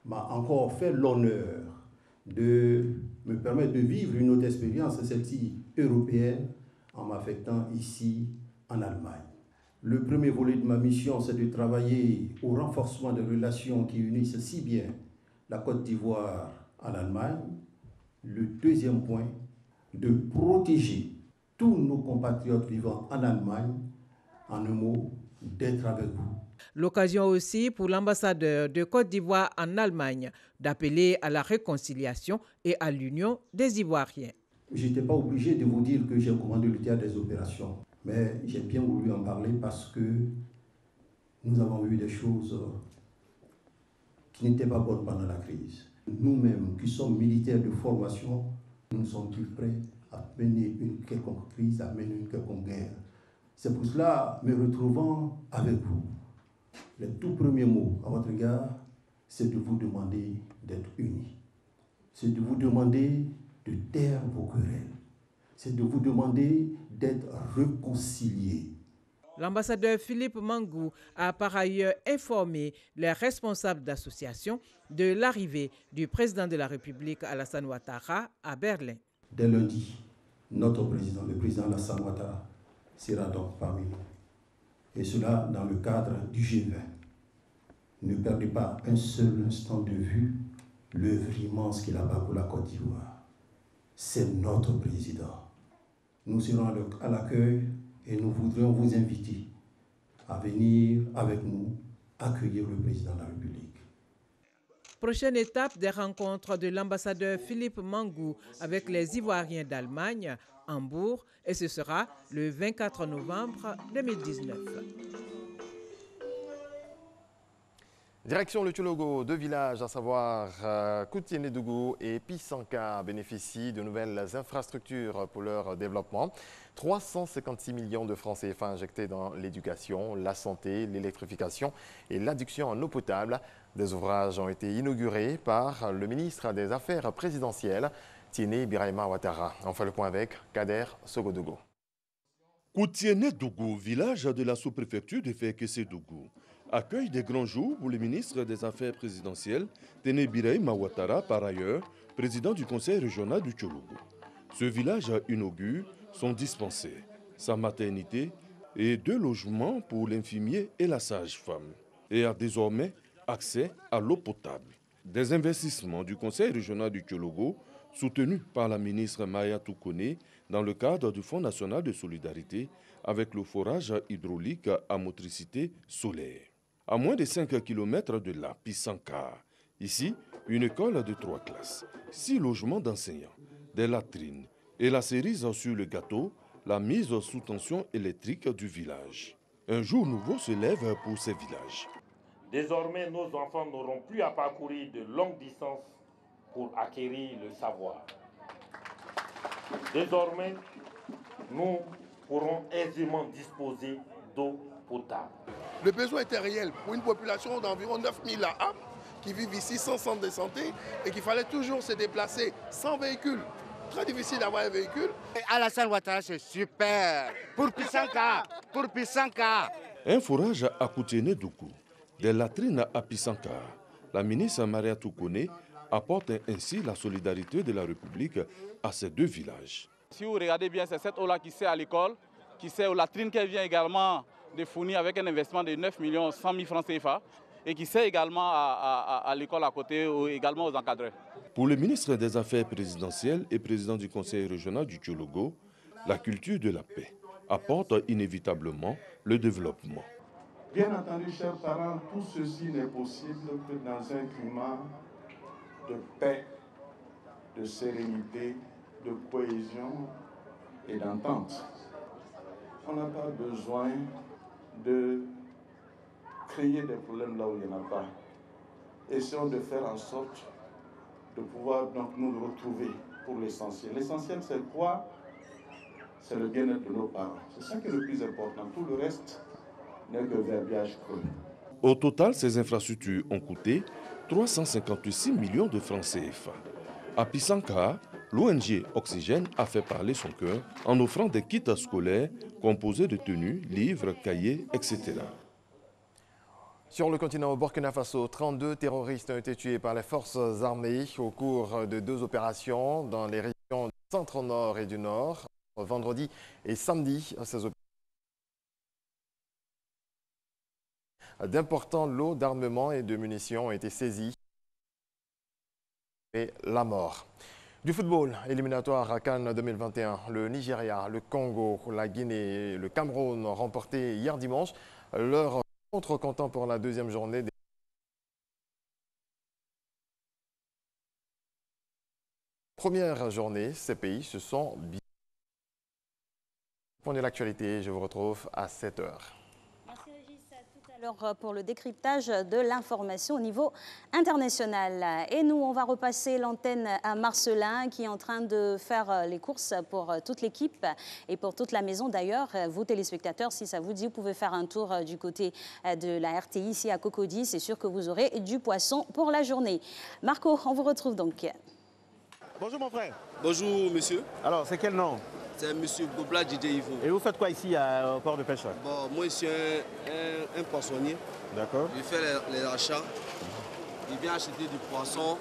m'a encore fait l'honneur de me permettre de vivre une autre expérience, celle-ci européenne, en m'affectant ici en Allemagne. Le premier volet de ma mission, c'est de travailler au renforcement des relations qui unissent si bien la Côte d'Ivoire à l'Allemagne. Le deuxième point, de protéger tous nos compatriotes vivant en Allemagne, en un mot, d'être avec vous. L'occasion aussi pour l'ambassadeur de Côte d'Ivoire en Allemagne d'appeler à la réconciliation et à l'union des Ivoiriens. Je n'étais pas obligé de vous dire que j'ai commandé le théâtre des opérations, mais j'ai bien voulu en parler parce que nous avons vu des choses qui n'étaient pas bonnes pendant la crise. Nous-mêmes, qui sommes militaires de formation, nous ne sommes plus prêts à mener une quelconque crise, à mener une quelconque guerre. C'est pour cela, me retrouvant avec vous, les tout premiers mots à votre égard, c'est de vous demander d'être unis. C'est de vous demander de taire vos querelles. C'est de vous demander d'être réconciliés. L'ambassadeur Philippe Mangou a par ailleurs informé les responsables d'associations de l'arrivée du président de la République Alassane Ouattara à Berlin. Dès lundi, notre président, le président Alassane Ouattara, sera donc parmi nous. Et cela dans le cadre du G20. Ne perdez pas un seul instant de vue l'œuvre immense qu'il a pour la Côte d'Ivoire. C'est notre président. Nous serons à l'accueil et nous voudrions vous inviter à venir avec nous accueillir le président de la République. Prochaine étape des rencontres de l'ambassadeur Philippe Mangou avec les Ivoiriens d'Allemagne, Hambourg, et ce sera le 24 novembre 2019. Direction le Tchologo, 2 villages, à savoir Koutiénédougou et Pisanka, bénéficient de nouvelles infrastructures pour leur développement. 356 millions de francs CFA injectés dans l'éducation, la santé, l'électrification et l'adduction en eau potable. Des ouvrages ont été inaugurés par le ministre des Affaires présidentielles, Tiéné Birahima Ouattara. On fait le point avec Kader Sogodogo. Koutiénédougou, village de la sous-préfecture de Fékésédougou, accueille des grands jours pour le ministre des Affaires présidentielles, Tiéné Birahima Ouattara, par ailleurs, président du conseil régional du Tchologo. Ce village inaugure son dispensaire, sa maternité et 2 logements pour l'infirmier et la sage-femme, et a désormais accès à l'eau potable. Des investissements du conseil régional du Tchologo soutenus par la ministre Maya Toukoné dans le cadre du Fonds national de solidarité avec le forage hydraulique à motricité solaire. À moins de 5 km de là, Pisanka, ici, une école de 3 classes, 6 logements d'enseignants, des latrines et la cerise sur le gâteau, la mise sous tension électrique du village. Un jour nouveau se lève pour ces villages. Désormais, nos enfants n'auront plus à parcourir de longues distances pour acquérir le savoir. Désormais, nous pourrons aisément disposer d'eau potable. Le besoin était réel pour une population d'environ 9000 âmes qui vivent ici sans centre de santé et qu'il fallait toujours se déplacer sans véhicule. Très difficile d'avoir un véhicule. Alassane Ouattara, c'est super. Pour Pisanka, pour Pisanka. Un forage à Koutiénédougou, des latrines à Pisanka. La ministre Maria Toukoné apporte ainsi la solidarité de la République à ces 2 villages. Si vous regardez bien, c'est cette eau-là qui sert à l'école, qui sert aux latrines qu'elle vient également de fournir avec un investissement de 9 100 000 francs CFA et qui sert également à l'école à côté, également aux encadreurs. Pour le ministre des Affaires présidentielles et président du conseil régional du Tchologo, la culture de la paix apporte inévitablement le développement. Bien entendu, chers parents, tout ceci n'est possible que dans un climat de paix, de sérénité, de cohésion et d'entente. On n'a pas besoin de créer des problèmes là où il n'y en a pas. Essayons de faire en sorte de pouvoir donc nous retrouver pour l'essentiel. L'essentiel, c'est quoi? C'est le bien-être de nos parents. C'est ça qui est le plus important. Tout le reste n'est que verbiage creux. Au total, ces infrastructures ont coûté 356 millions de francs CFA. À Pisanka, l'ONG Oxygène a fait parler son cœur en offrant des kits scolaires composés de tenues, livres, cahiers, etc. Sur le continent au Burkina Faso, 32 terroristes ont été tués par les forces armées au cours de 2 opérations dans les régions du centre-nord et du nord. Vendredi et samedi, ces opérations. D'importants lots d'armement et de munitions ont été saisis et la mort. Du football éliminatoire à Cannes 2021, le Nigeria, le Congo, la Guinée et le Cameroun ont remporté hier dimanche leur contre comptant pour la 2e journée des premières journées. Ces pays se sont bien. Pour l'actualité, je vous retrouve à 7 h. Alors pour le décryptage de l'information au niveau international. Et nous, on va repasser l'antenne à Marcelin qui est en train de faire les courses pour toute l'équipe et pour toute la maison d'ailleurs. Vous téléspectateurs, si ça vous dit, vous pouvez faire un tour du côté de la RTI ici à Cocody. C'est sûr que vous aurez du poisson pour la journée. Marco, on vous retrouve donc. Bonjour mon frère. Bonjour monsieur. Alors, c'est quel nom? C'est monsieur Gobla Didier Ivo. Et vous faites quoi ici au port de pêche? Bon, moi je suis un poissonnier. D'accord. Je fais les achats. Il vient acheter du poisson.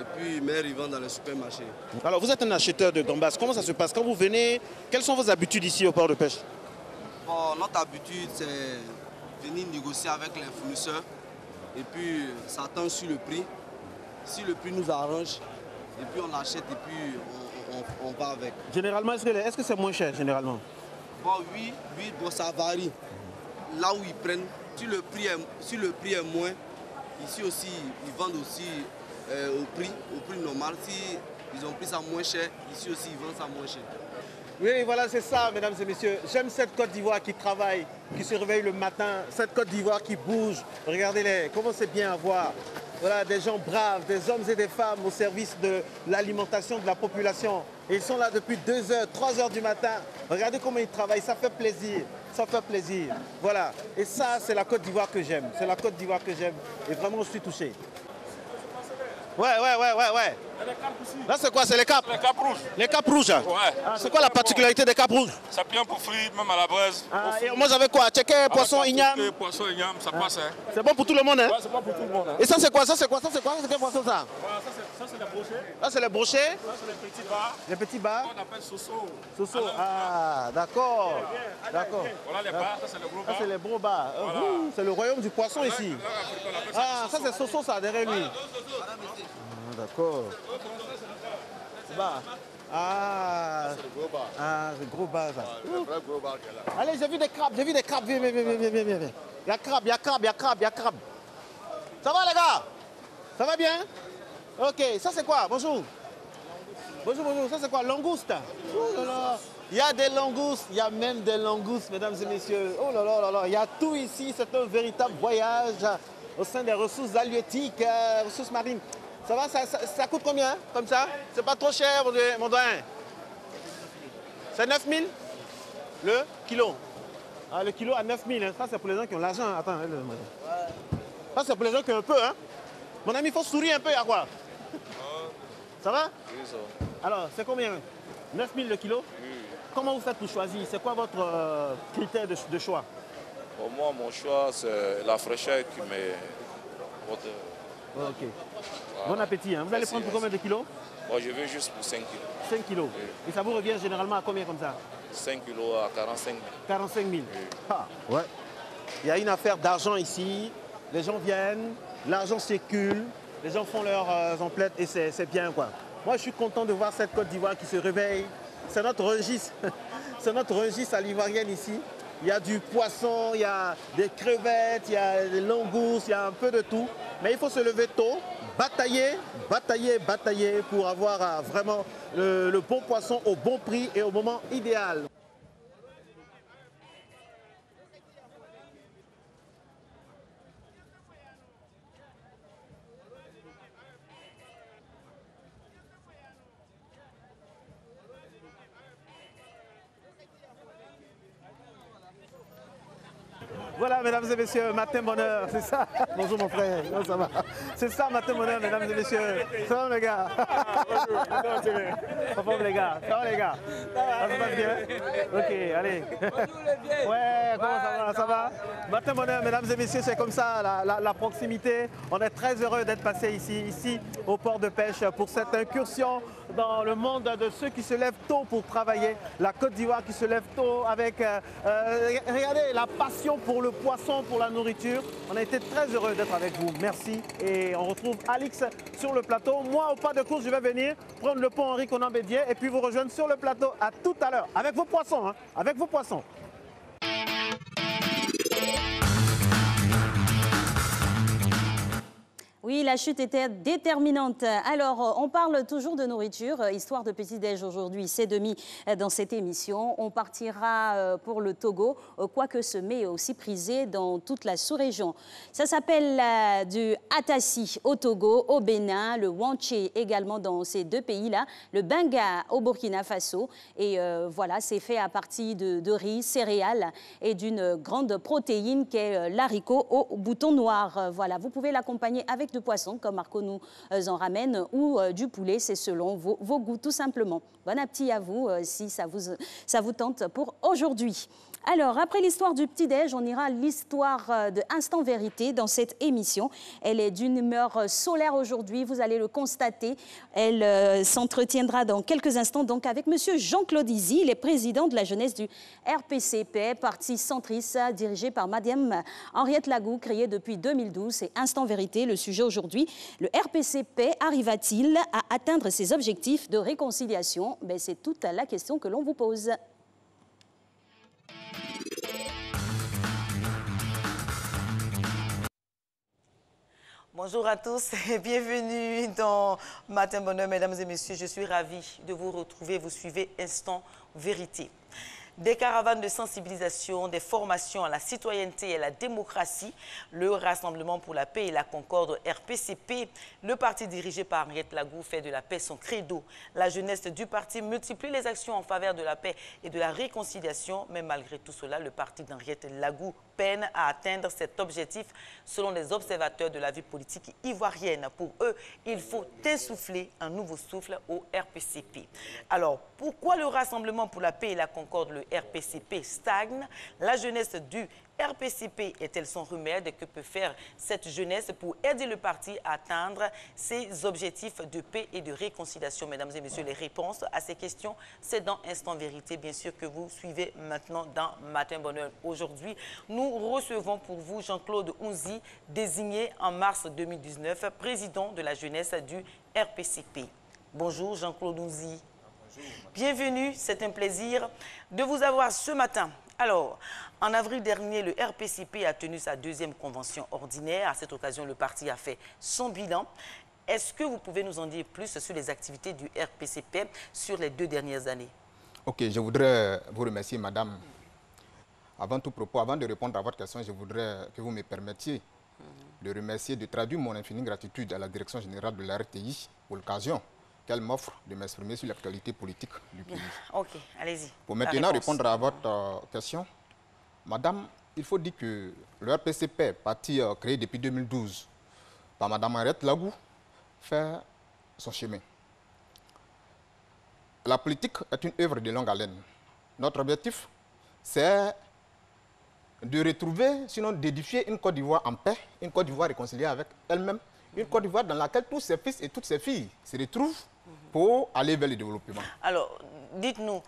Et puis il met revend dans le supermarché. Alors vous êtes un acheteur de gambas. Comment ça se passe? Quand vous venez, quelles sont vos habitudes ici au port de pêche? Bon, notre habitude c'est venir négocier avec les fournisseurs. Et puis s'attendre sur le prix. Si le prix nous arrange, et puis on achète et puis on va avec. Généralement, est-ce que c'est moins cher généralement? Bon, oui, bon, ça varie. Là où ils prennent, si le prix est moins, ici aussi, ils vendent aussi au prix normal. Si ils ont pris ça moins cher, ici aussi, ils vendent ça moins cher. Oui, voilà, c'est ça, mesdames et messieurs. J'aime cette Côte d'Ivoire qui travaille, qui se réveille le matin, cette Côte d'Ivoire qui bouge. Regardez-les, comment c'est bien à voir. Voilà, des gens braves, des hommes et des femmes au service de l'alimentation de la population. Et ils sont là depuis 2 h, 3 h du matin. Regardez comment ils travaillent, ça fait plaisir. Ça fait plaisir. Voilà. Et ça, c'est la Côte d'Ivoire que j'aime. C'est la Côte d'Ivoire que j'aime. Et vraiment, je suis touché. Ouais. Là, c'est quoi? C'est les capes? Les capes rouges. Les capes rouges? Ouais. C'est quoi la particularité des capes rouges? C'est bien pour frire, même à la braise. Et moi, j'avais quoi? Tchéké, poisson, igname? Poisson, igname, ça passe. Hein. C'est bon pour tout le monde, hein? Ouais, c'est bon pour tout le monde. Hein. Et ça, c'est quoi? C'est quel poisson, ça? Ça, c'est les brochets. Là, c'est les brochets? Ça, c'est les petits bars. Les petits bars? On appelle soso. Soso, ah, d'accord. D'accord. Voilà les bars, ça, c'est les gros bars. Ça, c'est les gros bars. Voilà. C'est le royaume du poisson ici. Ah, ça, c'est soso, ça, derrière lui. D'accord. Bah. Ah, c'est gros bar, ça. Allez, j'ai vu des crabes, Viens. Il y a crabe. Ça va, les gars? Ça va bien? Ok, ça, c'est quoi? Bonjour. Ça, c'est quoi? Langouste. Oh là là. Il y a des langoustes, il y a même des langoustes, mesdames et messieurs. Oh là là. Il y a tout ici, c'est un véritable voyage au sein des ressources halieutiques, ressources marines. Ça va, ça coûte combien, comme ça? C'est pas trop cher, mon doyen? C'est 9 000 le kilo? Ah, le kilo à 9 000, hein. Ça c'est pour les gens qui ont l'argent. Attends, ça c'est pour les gens qui ont un peu, hein. Mon ami, il faut sourire un peu, à quoi? Ça va? Oui, ça va. Alors, c'est combien? 9 000 le kilo? Oui. Comment vous faites pour choisir? C'est quoi votre critère de choix? Pour moi, mon choix, c'est la fraîcheur qui met votre... Ok. Voilà. Bon appétit. Hein. Vous allez prendre pour combien de kilos? Moi, je veux juste pour 5 kilos. 5 kilos. Oui. Et ça vous revient généralement à combien comme ça? 5 kilos à 45 000. 45 000. Oui. Ah, ouais. Il y a une affaire d'argent ici. Les gens viennent, l'argent circule, les gens font leurs emplettes et c'est bien, quoi. Moi, je suis content de voir cette Côte d'Ivoire qui se réveille. C'est notre registre. C'est notre registre à l'ivoirienne ici. Il y a du poisson, il y a des crevettes, il y a des langoustes, il y a un peu de tout. Mais il faut se lever tôt, batailler pour avoir vraiment le bon poisson au bon prix et au moment idéal. Voilà, mesdames et messieurs, matin bonheur, c'est ça. Bonjour mon frère, comment ça va? C'est ça, matin bonheur, mesdames et messieurs. Ça va les gars? Ça va les gars? Ça va les gars? Ça se passe bien? Ok, allez. Ouais, comment ça va? Ça va? Matin bonheur, mesdames et messieurs, c'est comme ça, la proximité. On est très heureux d'être passé ici au port de pêche pour cette incursion dans le monde de ceux qui se lèvent tôt pour travailler. La Côte d'Ivoire qui se lève tôt avec, regardez, la passion pour le poisson, pour la nourriture. On a été très heureux d'être avec vous. Merci. Et on retrouve Alix sur le plateau. Moi, au pas de course, je vais venir prendre le pont Henri Conan Bédier et puis vous rejoindre sur le plateau. À tout à l'heure. Avec vos poissons, hein, avec vos poissons. Oui, la chute était déterminante. Alors, on parle toujours de nourriture, histoire de petit-déj aujourd'hui, c'est demi dans cette émission. On partira pour le Togo, quoique ce mets est aussi prisé dans toute la sous-région. Ça s'appelle du atassi au Togo, au Bénin, le wanché également dans ces deux pays-là, le benga au Burkina Faso. Et voilà, c'est fait à partir de riz, céréales et d'une grande protéine qui est l'haricot au bouton noir. Voilà, vous pouvez l'accompagner avec de poisson, comme Marco nous en ramène, ou du poulet, c'est selon vos goûts, tout simplement. Bon appétit à vous, si ça vous tente pour aujourd'hui. Alors, après l'histoire du petit-déj, on ira à l'histoire de Instant Vérité dans cette émission. Elle est d'une humeur solaire aujourd'hui, vous allez le constater. Elle s'entretiendra dans quelques instants donc avec monsieur Jean-Claude Izy, il est président de la jeunesse du RPCP, parti centriste dirigé par Madame Henriette Lagou, créé depuis 2012. C'est Instant Vérité, le sujet aujourd'hui. Le RPCP arriva-t-il à atteindre ses objectifs de réconciliation? Ben, c'est toute la question que l'on vous pose. Bonjour à tous et bienvenue dans Matin Bonheur, mesdames et messieurs. Je suis ravie de vous retrouver. Vous suivez Instant Vérité. Des caravanes de sensibilisation, des formations à la citoyenneté et à la démocratie, le Rassemblement pour la paix et la concorde RPCP, le parti dirigé par Henriette Lagou fait de la paix son credo. La jeunesse du parti multiplie les actions en faveur de la paix et de la réconciliation, mais malgré tout cela, le parti d'Henriette Lagou peine à atteindre cet objectif selon les observateurs de la vie politique ivoirienne. Pour eux, il faut insuffler un nouveau souffle au RPCP. Alors, pourquoi le Rassemblement pour la paix et la concorde, le RPCP, stagne? La jeunesse du RPCP est-elle son remède? Que peut faire cette jeunesse pour aider le parti à atteindre ses objectifs de paix et de réconciliation? Mesdames et messieurs, les réponses à ces questions, c'est dans Instant Vérité, bien sûr, que vous suivez maintenant dans Matin Bonheur. Aujourd'hui, nous recevons pour vous Jean-Claude Izy, désigné en mars 2019 président de la jeunesse du RPCP. Bonjour Jean-Claude Izy. Bienvenue, c'est un plaisir de vous avoir ce matin. Alors, en avril dernier, le RPCP a tenu sa deuxième convention ordinaire. À cette occasion, le parti a fait son bilan. Est-ce que vous pouvez nous en dire plus sur les activités du RPCP sur les 2 dernières années? Ok, je voudrais vous remercier, madame. Avant tout propos, avant de répondre à votre question, je voudrais que vous me permettiez de remercier, de traduire mon infinie gratitude à la Direction générale de la RTI pour l'occasion qu'elle m'offre de m'exprimer sur l'actualité politique du pays. Ok, allez-y. Pour maintenant répondre à votre question, madame, il faut dire que le RPCP, parti créé depuis 2012 par madame Henriette Lagou, fait son chemin. La politique est une œuvre de longue haleine. Notre objectif, c'est de retrouver, sinon d'édifier une Côte d'Ivoire en paix, une Côte d'Ivoire réconciliée avec elle-même, une Côte d'Ivoire dans laquelle tous ses fils et toutes ses filles se retrouvent pour aller vers le développement. Alors, dites-nous,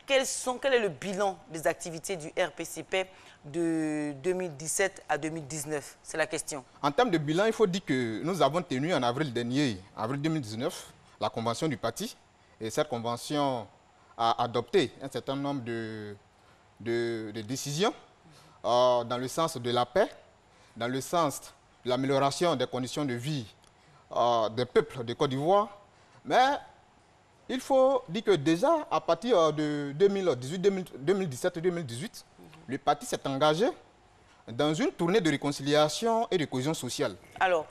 quel est le bilan des activités du RPCP de 2017 à 2019? C'est la question. En termes de bilan, il faut dire que nous avons tenu en avril dernier, avril 2019, la convention du parti. Et cette convention a adopté un certain nombre de décisions dans le sens de la paix, dans le sens de l'amélioration des conditions de vie des peuples de Côte d'Ivoire. Mais il faut dire que déjà, à partir de 2017-2018, le parti s'est engagé dans une tournée de réconciliation et de cohésion sociale. Alors,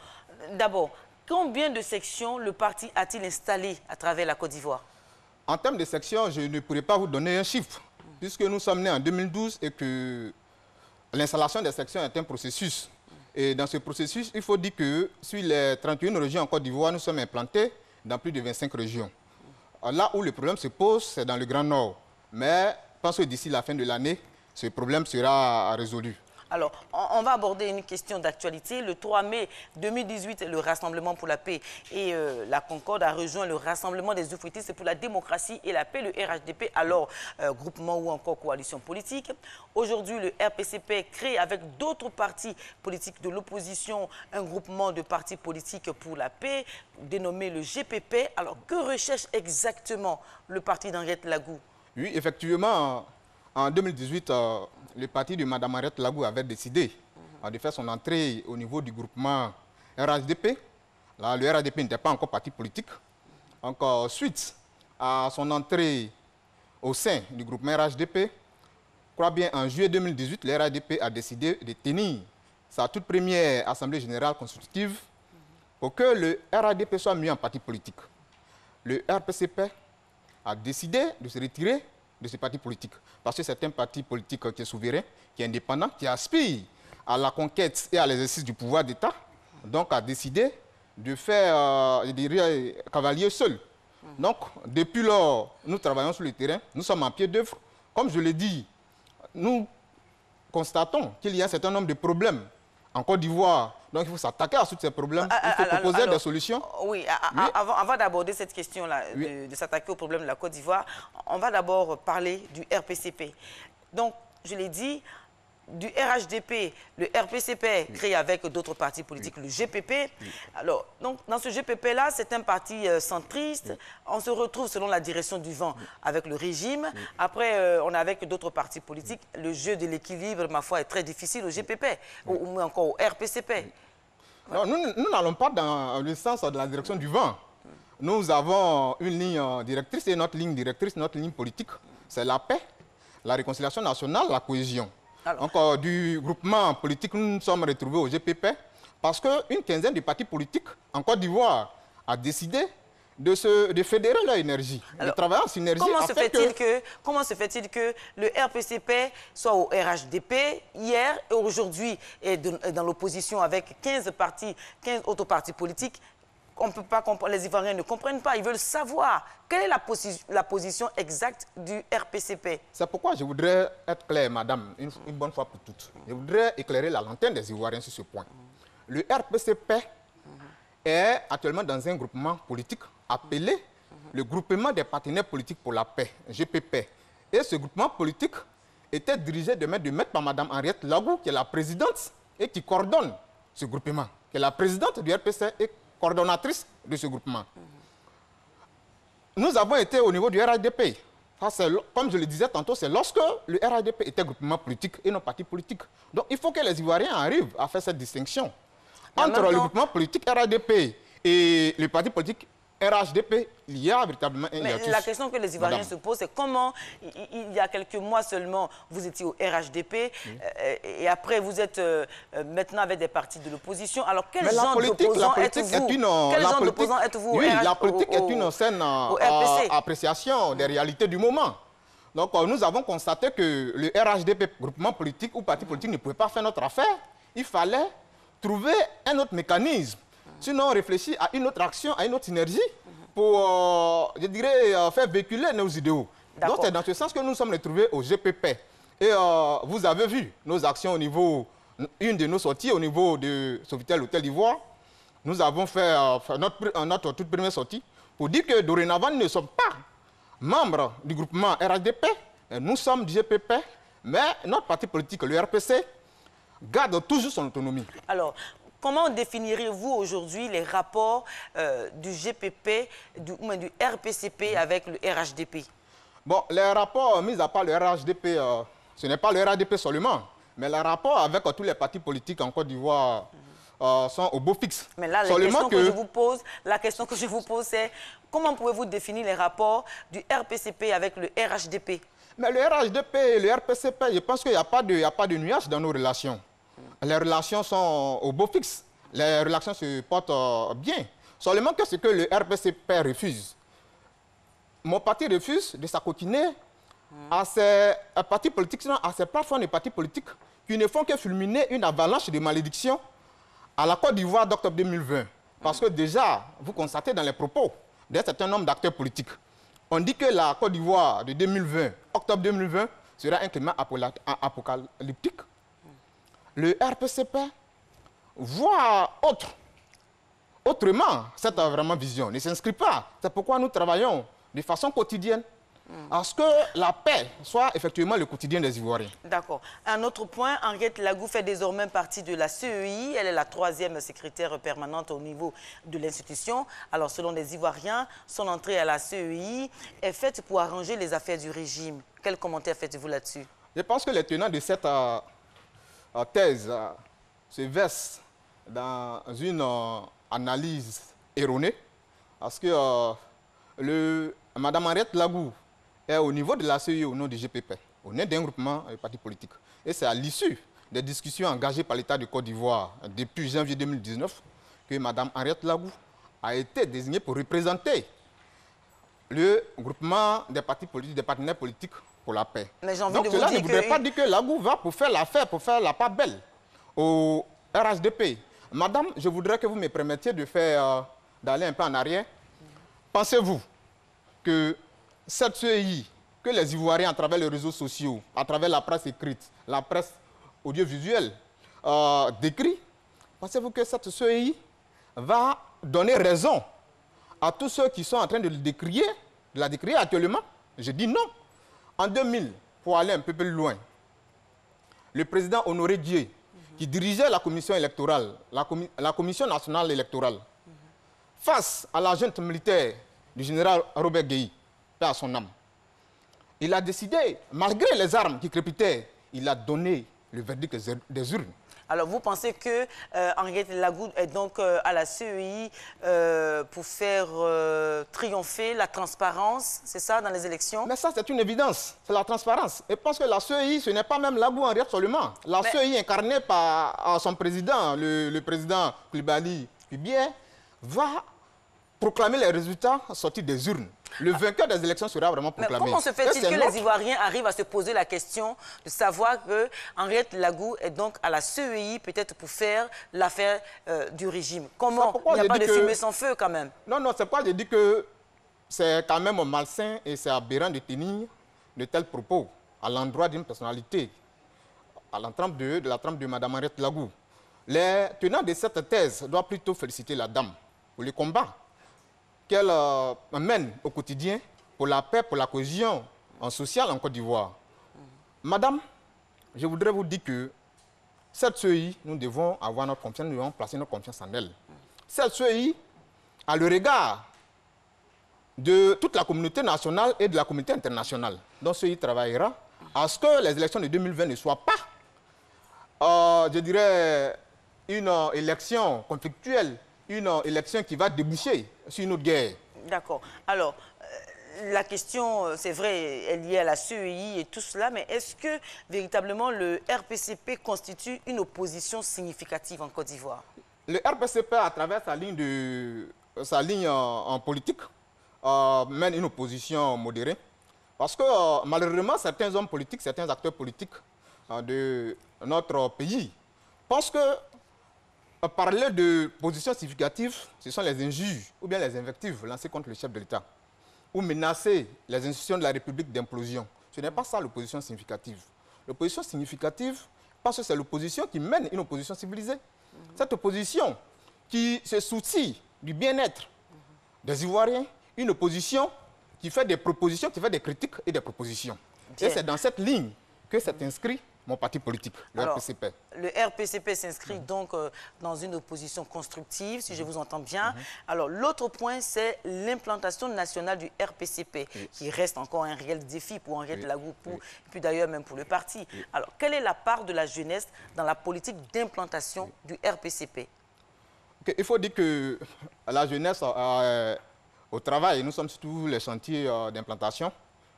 d'abord, combien de sections le parti a-t-il installé à travers la Côte d'Ivoire? En termes de sections, je ne pourrais pas vous donner un chiffre, puisque nous sommes nés en 2012 et que l'installation des sections est un processus. Et dans ce processus, il faut dire que sur les 31 régions en Côte d'Ivoire, nous sommes implantés dans plus de 25 régions. Là où le problème se pose, c'est dans le Grand Nord. Mais je pense que d'ici la fin de l'année, ce problème sera résolu. Alors, on va aborder une question d'actualité. Le 3 mai 2018, le Rassemblement pour la paix et la Concorde a rejoint le Rassemblement des Oufouettistes pour la démocratie et la paix, le RHDP, alors groupement ou encore coalition politique. Aujourd'hui, le RPCP crée avec d'autres partis politiques de l'opposition un groupement de partis politiques pour la paix, dénommé le GPP. Alors, que recherche exactement le parti d'Henriette Lagou? Oui, effectivement, en 2018, le parti de Mme Henriette Lagou avait décidé de faire son entrée au niveau du groupement RHDP. Là, le RHDP n'était pas encore parti politique. Donc, suite à son entrée au sein du groupement RHDP, je crois bien en juillet 2018, le RHDP a décidé de tenir sa toute première assemblée générale constitutive pour que le RHDP soit mis en parti politique. Le RPCP a décidé de se retirer de ce parti politique. Parce que c'est un parti politique qui est souverain, qui est indépendant, qui aspire à la conquête et à l'exercice du pouvoir d'État. Donc, a décidé de faire, je dirais, cavalier seul. Donc, depuis lors, nous travaillons sur le terrain, nous sommes en pied d'œuvre. Comme je l'ai dit, nous constatons qu'il y a un certain nombre de problèmes en Côte d'Ivoire. Donc, il faut s'attaquer à tous ces problèmes, il faut proposer des solutions. Oui, avant d'aborder cette question-là, de s'attaquer aux problèmes de la Côte d'Ivoire, on va d'abord parler du RPCP. Donc, je l'ai dit, du RHDP, le RPCP créé avec d'autres partis politiques, le GPP. Alors, donc, dans ce GPP-là, c'est un parti centriste. On se retrouve selon la direction du vent avec le régime. Après, on a avec d'autres partis politiques. Le jeu de l'équilibre, ma foi, est très difficile au GPP, ou encore au RPCP. Non, nous n'allons pas dans le sens de la direction du vent. Nous avons une ligne directrice et notre ligne directrice, notre ligne politique, c'est la paix, la réconciliation nationale, la cohésion. Donc, du groupement politique, nous nous sommes retrouvés au GPP parce qu'une quinzaine de partis politiques en Côte d'Ivoire a décidé de fédérer leur énergie, de travailler en synergie. Comment se fait-il que le RPCP soit au RHDP hier et aujourd'hui est dans l'opposition avec 15 autres partis politiques? On ne peut pas comprendre, les Ivoiriens ne comprennent pas, ils veulent savoir quelle est la position exacte du RPCP. C'est pourquoi je voudrais être clair, madame, une bonne fois pour toutes. Je voudrais éclairer la lanterne des Ivoiriens sur ce point. Le RPCP est actuellement dans un groupement politique appelé le Groupement des partenaires politiques pour la paix, GPP. Et ce groupement politique était dirigé de maître par madame Henriette Lagou, qui est la présidente et qui coordonne ce groupement, qui est la présidente du RPC et coordonnatrice de ce groupement. Nous avons été au niveau du RHDP. Comme je le disais tantôt, c'est lorsque le RHDP était groupement politique et non parti politique. Donc il faut que les Ivoiriens arrivent à faire cette distinction entre le groupement politique RHDP et le parti politique RHDP. Il y a véritablement un hiatus. Mais la question que les Ivoiriens se posent, c'est comment, il y a quelques mois seulement, vous étiez au RHDP et après vous êtes maintenant avec des partis de l'opposition. Alors quel genre d'opposant êtes-vous? Oui, la politique est une saine appréciation des réalités du moment. Donc nous avons constaté que le RHDP, groupement politique ou parti politique, ne pouvait pas faire notre affaire. Il fallait trouver un autre mécanisme. Sinon, réfléchir à une autre action, à une autre synergie pour, je dirais, faire véhiculer nos idéaux. Donc, c'est dans ce sens que nous sommes retrouvés au GPP. Et vous avez vu nos actions au niveau, une de nos sorties au niveau de Sofitel Hôtel d'Ivoire. Nous avons fait notre toute première sortie pour dire que dorénavant, nous ne sommes pas membres du groupement RHDP. Nous sommes du GPP, mais notre parti politique, le RPC, garde toujours son autonomie. Alors, comment définirez-vous aujourd'hui les rapports du GPP, du RPCP avec le RHDP? Bon, les rapports, mis à part le RHDP, ce n'est pas le RHDP seulement, mais les rapports avec tous les partis politiques en Côte d'Ivoire sont au beau fixe. Mais là, la question que je vous pose, c'est comment pouvez-vous définir les rapports du RPCP avec le RHDP? Mais le RHDP et le RPCP, je pense qu'il n'y a pas de nuage dans nos relations. Les relations sont au beau fixe. Les relations se portent bien. Seulement que ce que le RPCP refuse. Mon parti refuse de s'acoquiner à ces partis politiques, sinon à ces plateformes de partis politiques qui ne font que fulminer une avalanche de malédictions à la Côte d'Ivoire d'octobre 2020. Parce que déjà, vous constatez dans les propos d'un certain nombre d'acteurs politiques, on dit que la Côte d'Ivoire de 2020, octobre 2020, sera un climat apocalyptique. Le RPCP voit autrement cette vraiment vision, ne s'inscrit pas. C'est pourquoi nous travaillons de façon quotidienne à ce que la paix soit effectivement le quotidien des Ivoiriens. D'accord. Un autre point, Henriette Lagou fait désormais partie de la CEI. Elle est la 3e secrétaire permanente au niveau de l'institution. Alors, selon les Ivoiriens, son entrée à la CEI est faite pour arranger les affaires du régime. Quel commentaire faites-vous là-dessus? Je pense que les tenants de cette thèse se versent dans une analyse erronée parce que Mme Henriette Lagou est au niveau de la CEI au nom du GPP, au nom d'un groupement de partis politiques. Et c'est à l'issue des discussions engagées par l'État de Côte d'Ivoire depuis janvier 2019 que Mme Henriette Lagou a été désignée pour représenter le groupement des partis politiques, des partenaires politiques pour la paix. Mais j'ai envie donc de vous cela dire ne voudrait pas dire que Lagou va pour faire l'affaire, pour faire la part belle au RHDP. Madame, je voudrais que vous me permettiez de faire, d'aller un peu en arrière. Pensez-vous que cette CEI, que les Ivoiriens, à travers les réseaux sociaux, à travers la presse écrite, la presse audiovisuelle, décrit, pensez-vous que cette CEI va donner raison à tous ceux qui sont en train de la décrier actuellement? Je dis non. En 2000, pour aller un peu plus loin, le président Honoré Dieu, qui dirigeait la commission électorale, la commission nationale électorale, face à la junte militaire du général Robert Gueye, paix à son âme, il a décidé, malgré les armes qui crépitaient, il a donné le verdict des urnes. Alors, vous pensez que Henriette Lagou est donc à la CEI pour faire triompher la transparence, c'est ça, dans les élections? Mais ça, c'est une évidence, c'est la transparence. Et parce que la CEI, ce n'est pas même Lagou Henriette seulement. La CEI, incarnée par son président, le président Koulibaly Kubien, va proclamer les résultats sortis des urnes. Le vainqueur des élections sera vraiment proclamé. Mais comment se fait-il que les Ivoiriens arrivent à se poser la question de savoir que Henriette Lagou est donc à la CEI peut-être pour faire l'affaire du régime? Comment? Il n'y a pas de fumée sans feu quand même. Non, non, c'est pas, je dis que c'est quand même malsain et c'est aberrant de tenir de tels propos à l'endroit d'une personnalité, à la trempe de Mme Henriette Lagou. Les tenants de cette thèse doivent plutôt féliciter la dame pour le combat qu'elle mène au quotidien pour la paix, pour la cohésion sociale en Côte d'Ivoire. Madame, je voudrais vous dire que cette CEI, nous devons avoir notre confiance, nous devons placer notre confiance en elle. Cette CEI, à le regard de toute la communauté nationale et de la communauté internationale, donc CEI travaillera à ce que les élections de 2020 ne soient pas, je dirais, une élection conflictuelle, une élection qui va déboucher sur une autre guerre. D'accord. Alors, la question, c'est vrai, est liée à la CEI et tout cela, mais est-ce que véritablement le RPCP constitue une opposition significative en Côte d'Ivoire? Le RPCP, à travers sa ligne en politique, mène une opposition modérée. Parce que malheureusement, certains hommes politiques, certains acteurs politiques de notre pays pensent que parler de position significative, ce sont les injures ou bien les invectives lancées contre le chef de l'État ou menacer les institutions de la République d'implosion. Ce n'est pas ça l'opposition significative. L'opposition significative, parce que c'est l'opposition qui mène une opposition civilisée. Cette opposition qui se soucie du bien-être des Ivoiriens, une opposition qui fait des propositions, qui fait des critiques et des propositions. Bien. Et c'est dans cette ligne que s'est inscrit mon parti politique, le RPCP. Le RPCP s'inscrit donc dans une opposition constructive, si je vous entends bien. Alors, l'autre point, c'est l'implantation nationale du RPCP, qui reste encore un réel défi pour Henriette Lagou, et puis d'ailleurs même pour le parti. Alors, quelle est la part de la jeunesse dans la politique d'implantation du RPCP? Il faut dire que la jeunesse, au travail, nous sommes sur tous les chantiers d'implantation.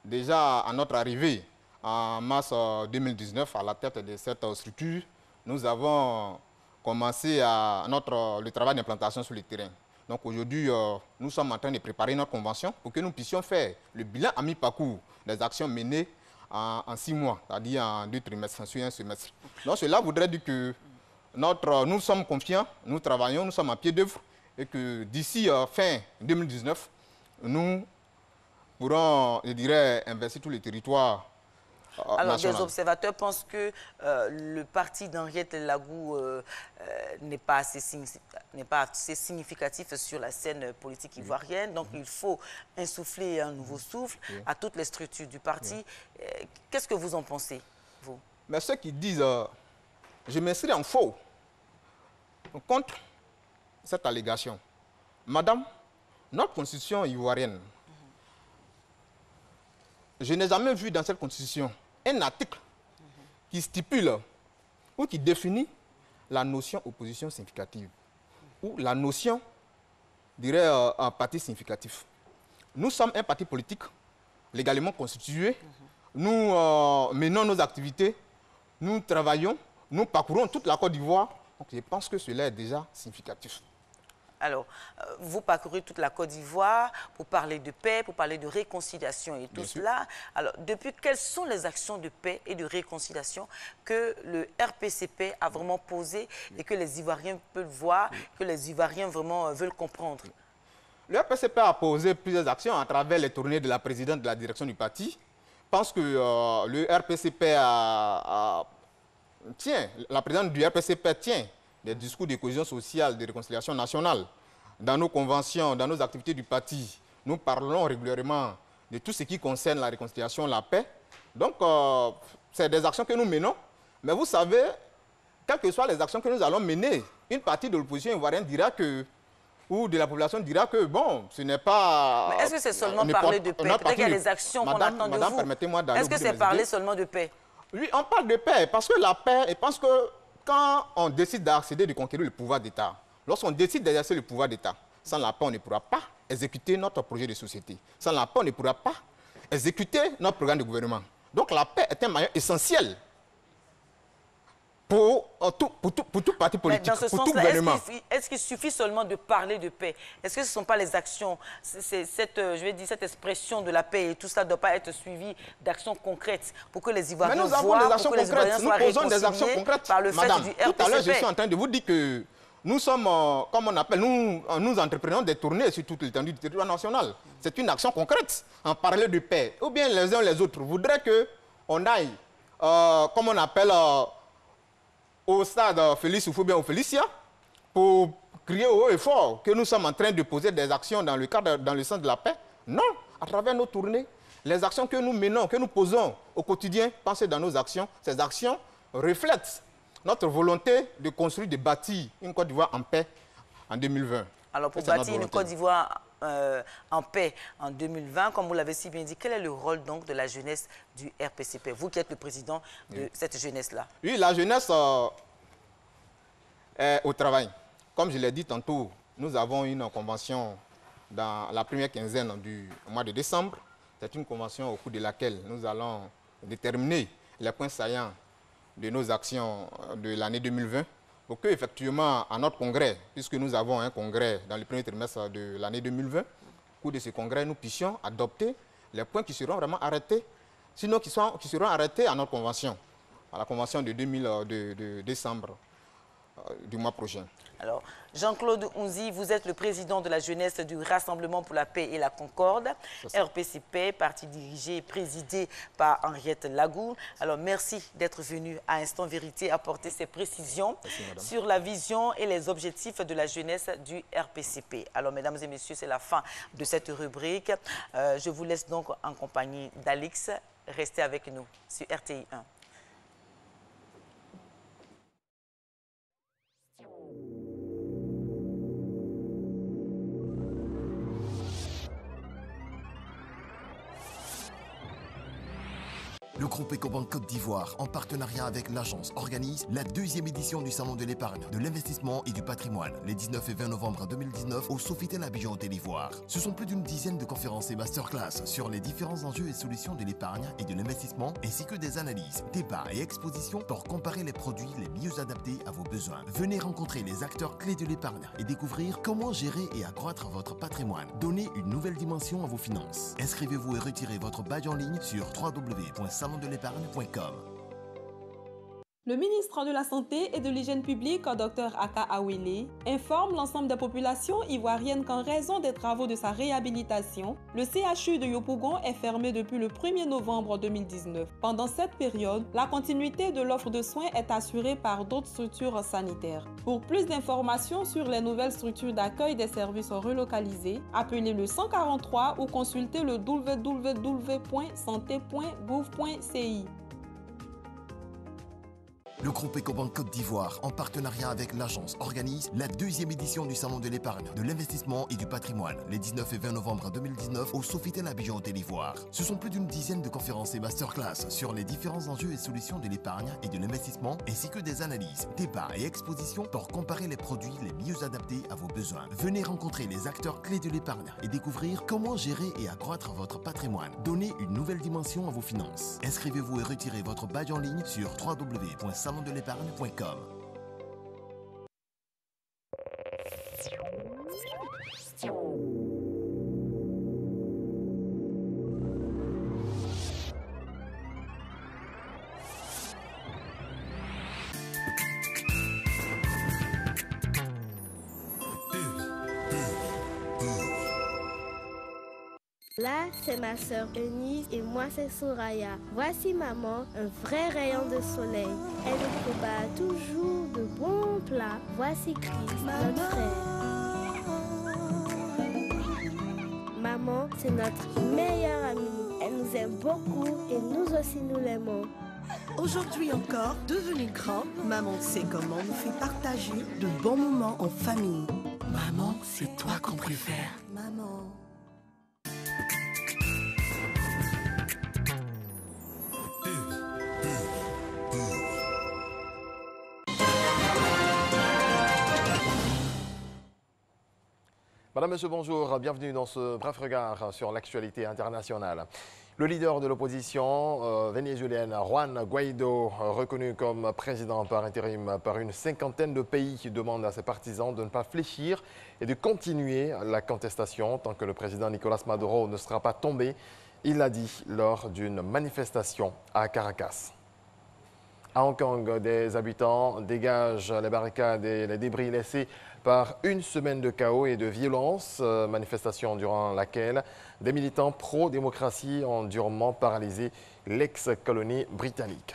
Déjà, à notre arrivée, en mars 2019, à la tête de cette structure, nous avons commencé le travail d'implantation sur le terrain. Donc aujourd'hui, nous sommes en train de préparer notre convention pour que nous puissions faire le bilan à mi-parcours des actions menées en 6 mois, c'est-à-dire en 2 trimestres, sur un semestre. Donc cela voudrait dire que nous sommes confiants, nous travaillons, nous sommes à pied d'œuvre et que d'ici fin 2019, nous pourrons, je dirais, investir tous les territoires Alors, nationaux. des observateurs pensent que le parti d'Henriette Lagou n'est pas assez significatif sur la scène politique ivoirienne. Donc, il faut insuffler un nouveau souffle à toutes les structures du parti. Qu'est-ce que vous en pensez, vous? Mais ceux qui disent, je m'inscris en faux contre cette allégation. Madame, notre constitution ivoirienne, je n'ai jamais vu dans cette constitution un article qui stipule ou qui définit la notion opposition significative ou la notion, je dirais, un parti significatif. Nous sommes un parti politique légalement constitué. Nous menons nos activités, nous travaillons, nous parcourons toute la Côte d'Ivoire. Donc je pense que cela est déjà significatif. Alors, vous parcourez toute la Côte d'Ivoire pour parler de paix, pour parler de réconciliation et tout cela. Alors, depuis, quelles sont les actions de paix et de réconciliation que le RPCP a vraiment posées et que les Ivoiriens peuvent voir, que les Ivoiriens vraiment veulent comprendre? Le RPCP a posé plusieurs actions à travers les tournées de la présidente de la direction du parti. Je pense que le RPCP la présidente du RPCP tient des discours de cohésion sociale, de réconciliation nationale. Dans nos conventions, dans nos activités du parti, nous parlons régulièrement de tout ce qui concerne la réconciliation, la paix. Donc, c'est des actions que nous menons. Mais vous savez, quelles que soient les actions que nous allons mener, une partie de l'opposition ivoirienne dira que, ou de la population dira que, bon, ce n'est pas... Mais est-ce que c'est seulement parler de paix? Peut-être qu'il y a des actions qu'on attend de vous. Permettez-moi d'aller. Est-ce que c'est parler seulement de paix? Oui, on parle de paix, parce que la paix, et parce que quand on décide d'accéder, de conquérir le pouvoir d'État, lorsqu'on décide d'exercer le pouvoir d'État, sans la paix, on ne pourra pas exécuter notre projet de société. Sans la paix, on ne pourra pas exécuter notre programme de gouvernement. Donc la paix est un maillon essentiel pour tout parti politique, dans ce pour tout sens-là, gouvernement. est-ce qu'il suffit seulement de parler de paix? Est-ce que ce ne sont pas les actions, cette expression de la paix et tout ça ne doit pas être suivi d'actions concrètes pour que les Ivoiriens voient, pour que les Ivoiriens soient réconciliés par le fait du RPCP? Tout à l'heure, je suis en train de vous dire que nous sommes, comme on appelle, nous entreprenons des tournées sur toute l'étendue du territoire national. C'est une action concrète, en parler de paix. Ou bien les uns les autres voudraient qu'on aille, comme on appelle, au stade Félix ou bien au Félicia, pour crier haut et fort que nous sommes en train de poser des actions dans le sens de la paix. Non, à travers nos tournées, les actions que nous menons, que nous posons au quotidien, pensez dans nos actions, ces actions reflètent notre volonté de construire, de bâtir une Côte d'Ivoire en paix en 2020. Alors pour bâtir une Côte d'Ivoire en paix en 2020, comme vous l'avez si bien dit, quel est le rôle donc de la jeunesse du RPCP, vous qui êtes le président de cette jeunesse-là? Oui, la jeunesse est au travail. Comme je l'ai dit tantôt, nous avons une convention dans la première quinzaine du mois de décembre. C'est une convention au cours de laquelle nous allons déterminer les points saillants de nos actions de l'année 2020 pour que, effectivement, à notre congrès, puisque nous avons un congrès dans le premier trimestre de l'année 2020, au cours de ce congrès, nous puissions adopter les points qui seront vraiment arrêtés, sinon qui seront arrêtés à notre convention, à la convention de décembre du mois prochain. Alors, Jean-Claude Ounzi, vous êtes le président de la jeunesse du Rassemblement pour la paix et la concorde, RPCP, parti dirigé et présidé par Henriette Lagou. Alors, merci d'être venu à Instant Vérité apporter ces précisions sur la vision et les objectifs de la jeunesse du RPCP. Alors, mesdames et messieurs, c'est la fin de cette rubrique. Je vous laisse donc en compagnie d'Alix. Restez avec nous sur RTI 1. Le groupe Ecobank Côte d'Ivoire, en partenariat avec l'agence, organise la 2e édition du Salon de l'épargne, de l'investissement et du patrimoine, les 19 et 20 novembre 2019 au Sofitel Abidjan Côte d'Ivoire. Ce sont plus d'une dizaine de conférences et masterclass sur les différents enjeux et solutions de l'épargne et de l'investissement, ainsi que des analyses, débats et expositions pour comparer les produits les mieux adaptés à vos besoins. Venez rencontrer les acteurs clés de l'épargne et découvrir comment gérer et accroître votre patrimoine. Donnez une nouvelle dimension à vos finances. Inscrivez-vous et retirez votre badge en ligne sur www.salon salondelépargne.com. Le ministre de la Santé et de l'Hygiène publique, Dr Aka Awele, informe l'ensemble des populations ivoiriennes qu'en raison des travaux de sa réhabilitation, le CHU de Yopougon est fermé depuis le 1er novembre 2019. Pendant cette période, la continuité de l'offre de soins est assurée par d'autres structures sanitaires. Pour plus d'informations sur les nouvelles structures d'accueil des services relocalisés, appelez le 143 ou consultez le www.santé.gouv.ci. Le groupe Ecobank Côte d'Ivoire, en partenariat avec l'agence, organise la 2e édition du Salon de l'épargne, de l'investissement et du patrimoine, les 19 et 20 novembre 2019 au Sofitel Abidjan Côte d'Ivoire. Ce sont plus d'une dizaine de conférences et masterclass sur les différents enjeux et solutions de l'épargne et de l'investissement, ainsi que des analyses, débats et expositions pour comparer les produits les mieux adaptés à vos besoins. Venez rencontrer les acteurs clés de l'épargne et découvrir comment gérer et accroître votre patrimoine. Donnez une nouvelle dimension à vos finances. Inscrivez-vous et retirez votre badge en ligne sur www.salondelépargne.com. Là, c'est ma sœur Eunice et moi, c'est Soraya. Voici maman, un vrai rayon de soleil. Elle nous prépare toujours de bons plats. Voici Chris, notre frère. Maman, c'est notre meilleure amie. Elle nous aime beaucoup et nous aussi nous l'aimons. Aujourd'hui encore, devenue grand, maman sait comment nous fait partager de bons moments en famille. Maman, c'est toi qu'on préfère. Maman. Madame, Monsieur, bonjour. Bienvenue dans ce bref regard sur l'actualité internationale. Le leader de l'opposition vénézuélienne, Juan Guaido, reconnu comme président par intérim par une cinquantaine de pays, demande à ses partisans de ne pas fléchir et de continuer la contestation tant que le président Nicolas Maduro ne sera pas tombé. Il l'a dit lors d'une manifestation à Caracas. À Hong Kong, des habitants dégagent les barricades et les débris laissés par une semaine de chaos et de violence, manifestation durant laquelle des militants pro-démocratie ont durement paralysé l'ex-colonie britannique.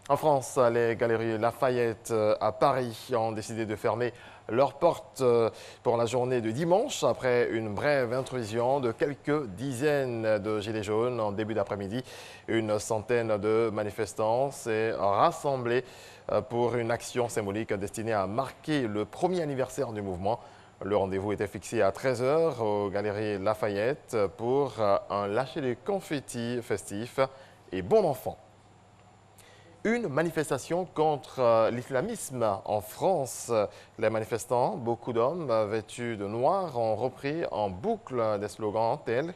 En France, les galeries Lafayette à Paris ont décidé de fermer leurs portes pour la journée de dimanche après une brève intrusion de quelques dizaines de gilets jaunes en début d'après-midi. Une centaine de manifestants s'est rassemblés pour une action symbolique destinée à marquer le premier anniversaire du mouvement. Le rendez-vous était fixé à 13 h aux Galeries Lafayette pour un lâcher de confettis festif et bon enfant. Une manifestation contre l'islamisme en France. Les manifestants, beaucoup d'hommes vêtus de noir, ont repris en boucle des slogans tels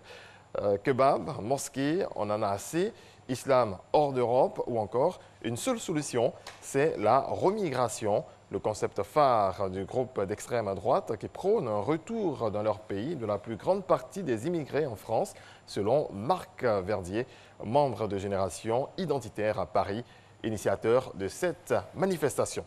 kebab, mosquée, on en a assez, islam hors d'Europe ou encore une seule solution, c'est la remigration, le concept phare du groupe d'extrême droite qui prône un retour dans leur pays de la plus grande partie des immigrés en France, selon Marc Verdier, membre de Génération Identitaire à Paris, initiateur de cette manifestation.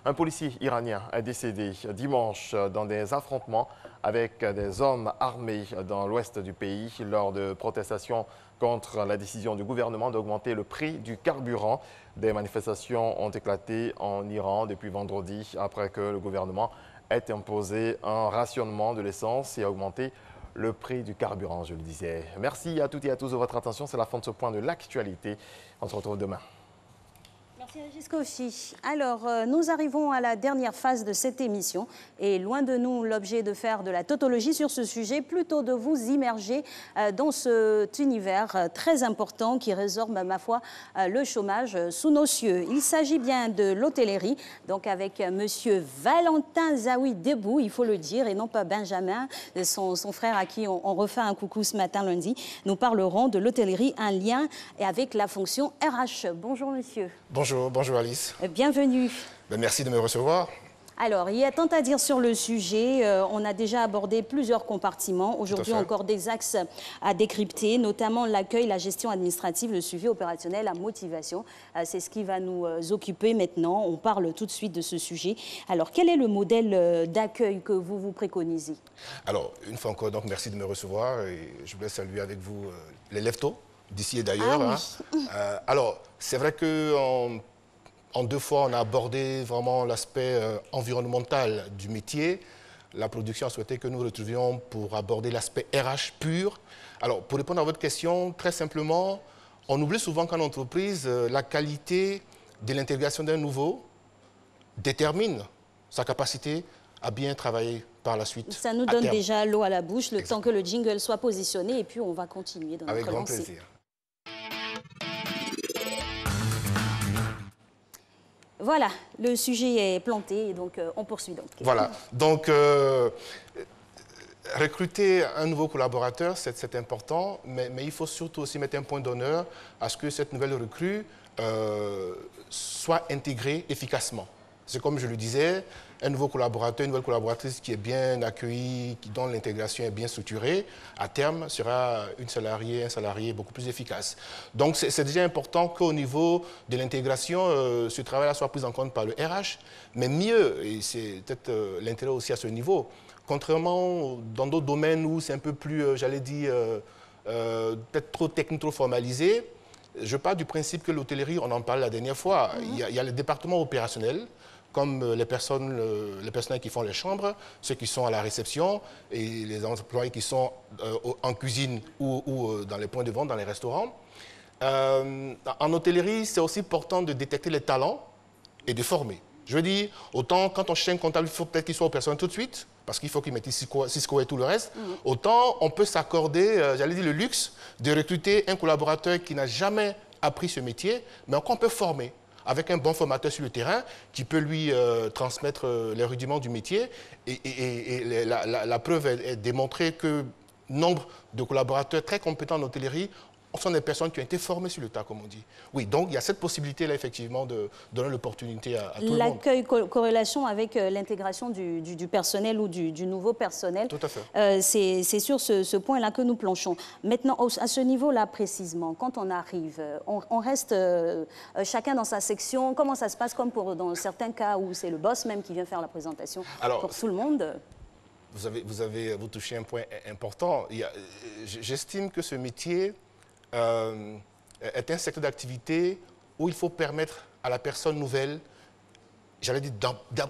Un policier iranien est décédé dimanche dans des affrontements avec des hommes armés dans l'ouest du pays lors de protestations contre la décision du gouvernement d'augmenter le prix du carburant. Des manifestations ont éclaté en Iran depuis vendredi après que le gouvernement ait imposé un rationnement de l'essence et augmenté le prix du carburant, je le disais. Merci à toutes et à tous de votre attention. C'est la fin de ce point de l'actualité. On se retrouve demain. Merci Régis Koffi. Alors, nous arrivons à la dernière phase de cette émission et loin de nous l'objet de faire de la tautologie sur ce sujet, plutôt de vous immerger dans cet univers très important qui résorbe, ma foi, le chômage sous nos cieux. Il s'agit bien de l'hôtellerie, donc avec monsieur Valentin Zawi Debout, il faut le dire, et non pas Benjamin, son frère à qui on refait un coucou ce matin lundi. Nous parlerons de l'hôtellerie, un lien avec la fonction RH. Bonjour monsieur. Bonjour Alice. Bienvenue. Merci de me recevoir. Alors, il y a tant à dire sur le sujet. On a déjà abordé plusieurs compartiments. Aujourd'hui, encore des axes à décrypter, notamment l'accueil, la gestion administrative, le suivi opérationnel, la motivation. C'est ce qui va nous occuper maintenant. On parle tout de suite de ce sujet. Alors, quel est le modèle d'accueil que vous préconisez? Alors, une fois encore, donc, merci de me recevoir. Et je voulais saluer avec vous les lève-tôt, d'ici et d'ailleurs. Ah, oui. Alors, c'est vrai que en 2 fois, on a abordé vraiment l'aspect environnemental du métier. La production a souhaité que nous retrouvions pour aborder l'aspect RH pur. Alors, pour répondre à votre question, très simplement, on oublie souvent qu'en entreprise, la qualité de l'intégration d'un nouveau détermine sa capacité à bien travailler par la suite. Ça nous donne déjà l'eau à la bouche, le temps que le jingle soit positionné, et puis on va continuer dans avec notre grand lancée. plaisir. Voilà, le sujet est planté, et donc on poursuit donc. Voilà, donc recruter un nouveau collaborateur, c'est important, mais il faut surtout aussi mettre un point d'honneur à ce que cette nouvelle recrue soit intégrée efficacement. C'est comme je le disais, un nouveau collaborateur, une nouvelle collaboratrice qui est bien accueillie, dont l'intégration est bien structurée, à terme sera un salarié beaucoup plus efficace. Donc c'est déjà important qu'au niveau de l'intégration, ce travail-là soit pris en compte par le RH, mais mieux, et c'est peut-être l'intérêt aussi à ce niveau, contrairement dans d'autres domaines où c'est un peu plus, j'allais dire, peut-être trop technique, trop formalisé, je pars du principe que l'hôtellerie, on en parlait la dernière fois, il y a le département opérationnel, comme les personnels qui font les chambres, ceux qui sont à la réception et les employés qui sont en cuisine ou dans les points de vente, dans les restaurants. En hôtellerie, c'est aussi important de détecter les talents et de former. Je veux dire, autant quand on cherche un comptable, il faut peut-être qu'il soit opérationnel tout de suite, parce qu'il faut qu'il mette Cisco et tout le reste. Autant on peut s'accorder, j'allais dire, le luxe de recruter un collaborateur qui n'a jamais appris ce métier, mais encore on peut former avec un bon formateur sur le terrain qui peut lui transmettre les rudiments du métier. Et la preuve est démontrée que nombre de collaborateurs très compétents en hôtellerie sont des personnes qui ont été formées sur le tas, comme on dit. Oui, donc il y a cette possibilité-là, effectivement, de donner l'opportunité à tout le monde. L'accueil, corrélation avec l'intégration du personnel ou du nouveau personnel. Tout à fait. C'est sur ce point-là que nous planchons. Maintenant, à ce niveau-là, précisément, quand on arrive, on reste chacun dans sa section. Comment ça se passe, comme dans certains cas où c'est le boss même qui vient faire la présentation pour tout le monde? Vous touchez un point important. J'estime que ce métier est un secteur d'activité où il faut permettre à la personne nouvelle, j'allais dire,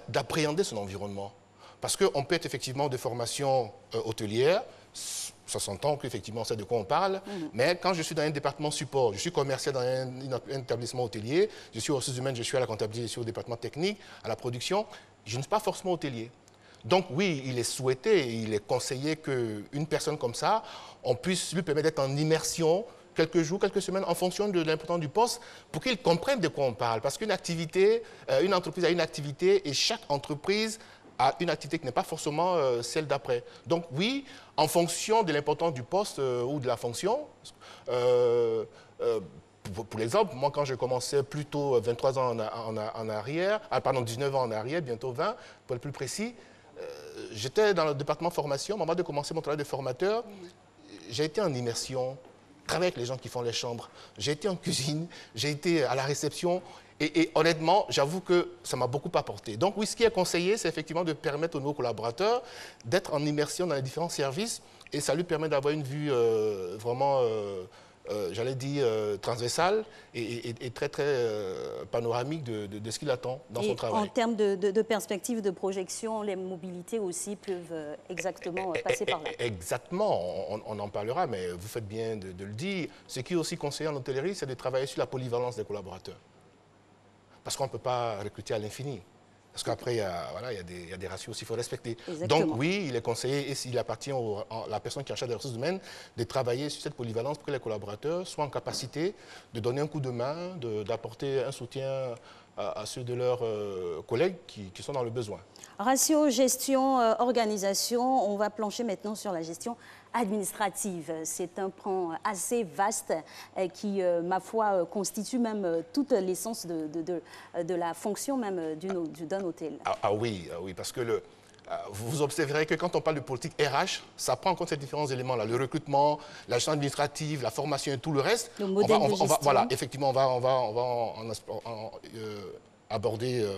d'appréhender son environnement. Parce qu'on peut être effectivement de formation hôtelière, ça s'entend qu'effectivement on sait de quoi on parle, mais quand je suis dans un département support, je suis commercial dans un établissement hôtelier, je suis aux ressources humaines, je suis à la comptabilité, je suis au département technique, à la production, je ne suis pas forcément hôtelier. Donc oui, il est souhaité, il est conseillé qu'une personne comme ça, on puisse lui permettre d'être en immersion quelques jours, quelques semaines, en fonction de l'importance du poste, pour qu'il comprenne de quoi on parle. Parce qu'une activité, une entreprise a une activité et chaque entreprise a une activité qui n'est pas forcément celle d'après. Donc oui, en fonction de l'importance du poste ou de la fonction, pour l'exemple, moi quand je commençais plutôt 23 ans en arrière, 19 ans en arrière, bientôt 20, pour être plus précis, j'étais dans le département formation, au moment de commencer mon travail de formateur, j'ai été en immersion, travailler avec les gens qui font les chambres. J'ai été en cuisine, j'ai été à la réception et honnêtement, j'avoue que ça m'a beaucoup apporté. Donc oui, ce qui est conseillé, c'est effectivement de permettre aux nouveaux collaborateurs d'être en immersion dans les différents services et ça lui permet d'avoir une vue vraiment, j'allais dire, transversale et très, très panoramique de ce qu'il attend dans son travail. En termes de perspective, de projection, les mobilités aussi peuvent exactement passer par là. Exactement, on en parlera, mais vous faites bien de le dire. Ce qui est aussi conseillé en hôtellerie, c'est de travailler sur la polyvalence des collaborateurs. Parce qu'on ne peut pas recruter à l'infini. Parce qu'après, il y a des ratios qu'il faut respecter. Exactement. Donc oui, il est conseillé, et s'il appartient à la personne qui est en charge des ressources humaines, de travailler sur cette polyvalence pour que les collaborateurs soient en capacité de donner un coup de main, d'apporter un soutien à ceux de leurs collègues qui sont dans le besoin. Ratio, gestion, organisation, on va plancher maintenant sur la gestion administrative. C'est un pan assez vaste qui, ma foi, constitue même toute l'essence de la fonction même d'un hôtel. Oui, parce que vous observerez que quand on parle de politique RH, ça prend en compte ces différents éléments-là, le recrutement, la gestion administrative, la formation et tout le reste. Le modèle de gestion. Voilà, effectivement, on va aborder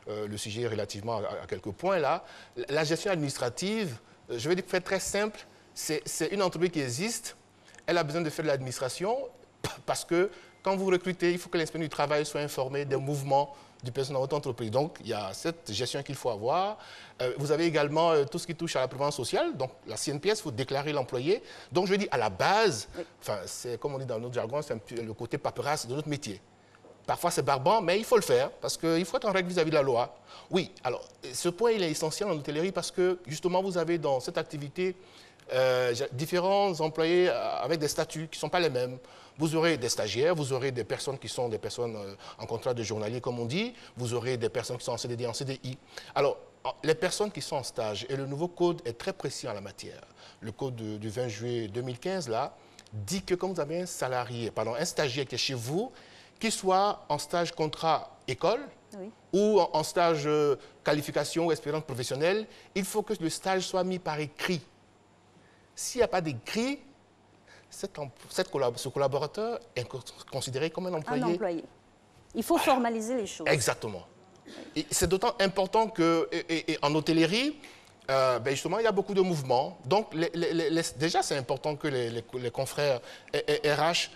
le sujet relativement à quelques points là. La gestion administrative, je vais dire faire très simple, c'est une entreprise qui existe, elle a besoin de faire de l'administration parce que quand vous recrutez, il faut que l'inspecteur du travail soit informé des mouvements du personnel dans votre entreprise. Donc, il y a cette gestion qu'il faut avoir. Vous avez également tout ce qui touche à la prévoyance sociale. Donc, la CNPS, il faut déclarer l'employé. Donc, je veux dire, à la base, c'est comme on dit dans notre jargon, c'est le côté paperasse de notre métier. Parfois, c'est barbant, mais il faut le faire parce qu'il faut être en règle vis-à-vis de la loi. Oui, alors, ce point, il est essentiel en hôtellerie parce que, justement, vous avez dans cette activité différents employés avec des statuts qui ne sont pas les mêmes. Vous aurez des stagiaires, vous aurez des personnes qui sont des personnes en contrat de journalier, comme on dit, vous aurez des personnes qui sont en CDD, en CDI. Alors, les personnes qui sont en stage, et le nouveau code est très précis en la matière, le code du 20 juillet 2015, là, dit que quand vous avez un salarié, un stagiaire qui est chez vous, qu'il soit en stage contrat école, oui, ou en stage qualification ou expérience professionnelle, il faut que le stage soit mis par écrit. S'il n'y a pas d'écrit, ce collaborateur est considéré comme un employé. Un employé. Il faut formaliser les choses. Exactement. C'est d'autant important qu'en hôtellerie, justement, il y a beaucoup de mouvements. Donc, déjà, c'est important que les confrères RH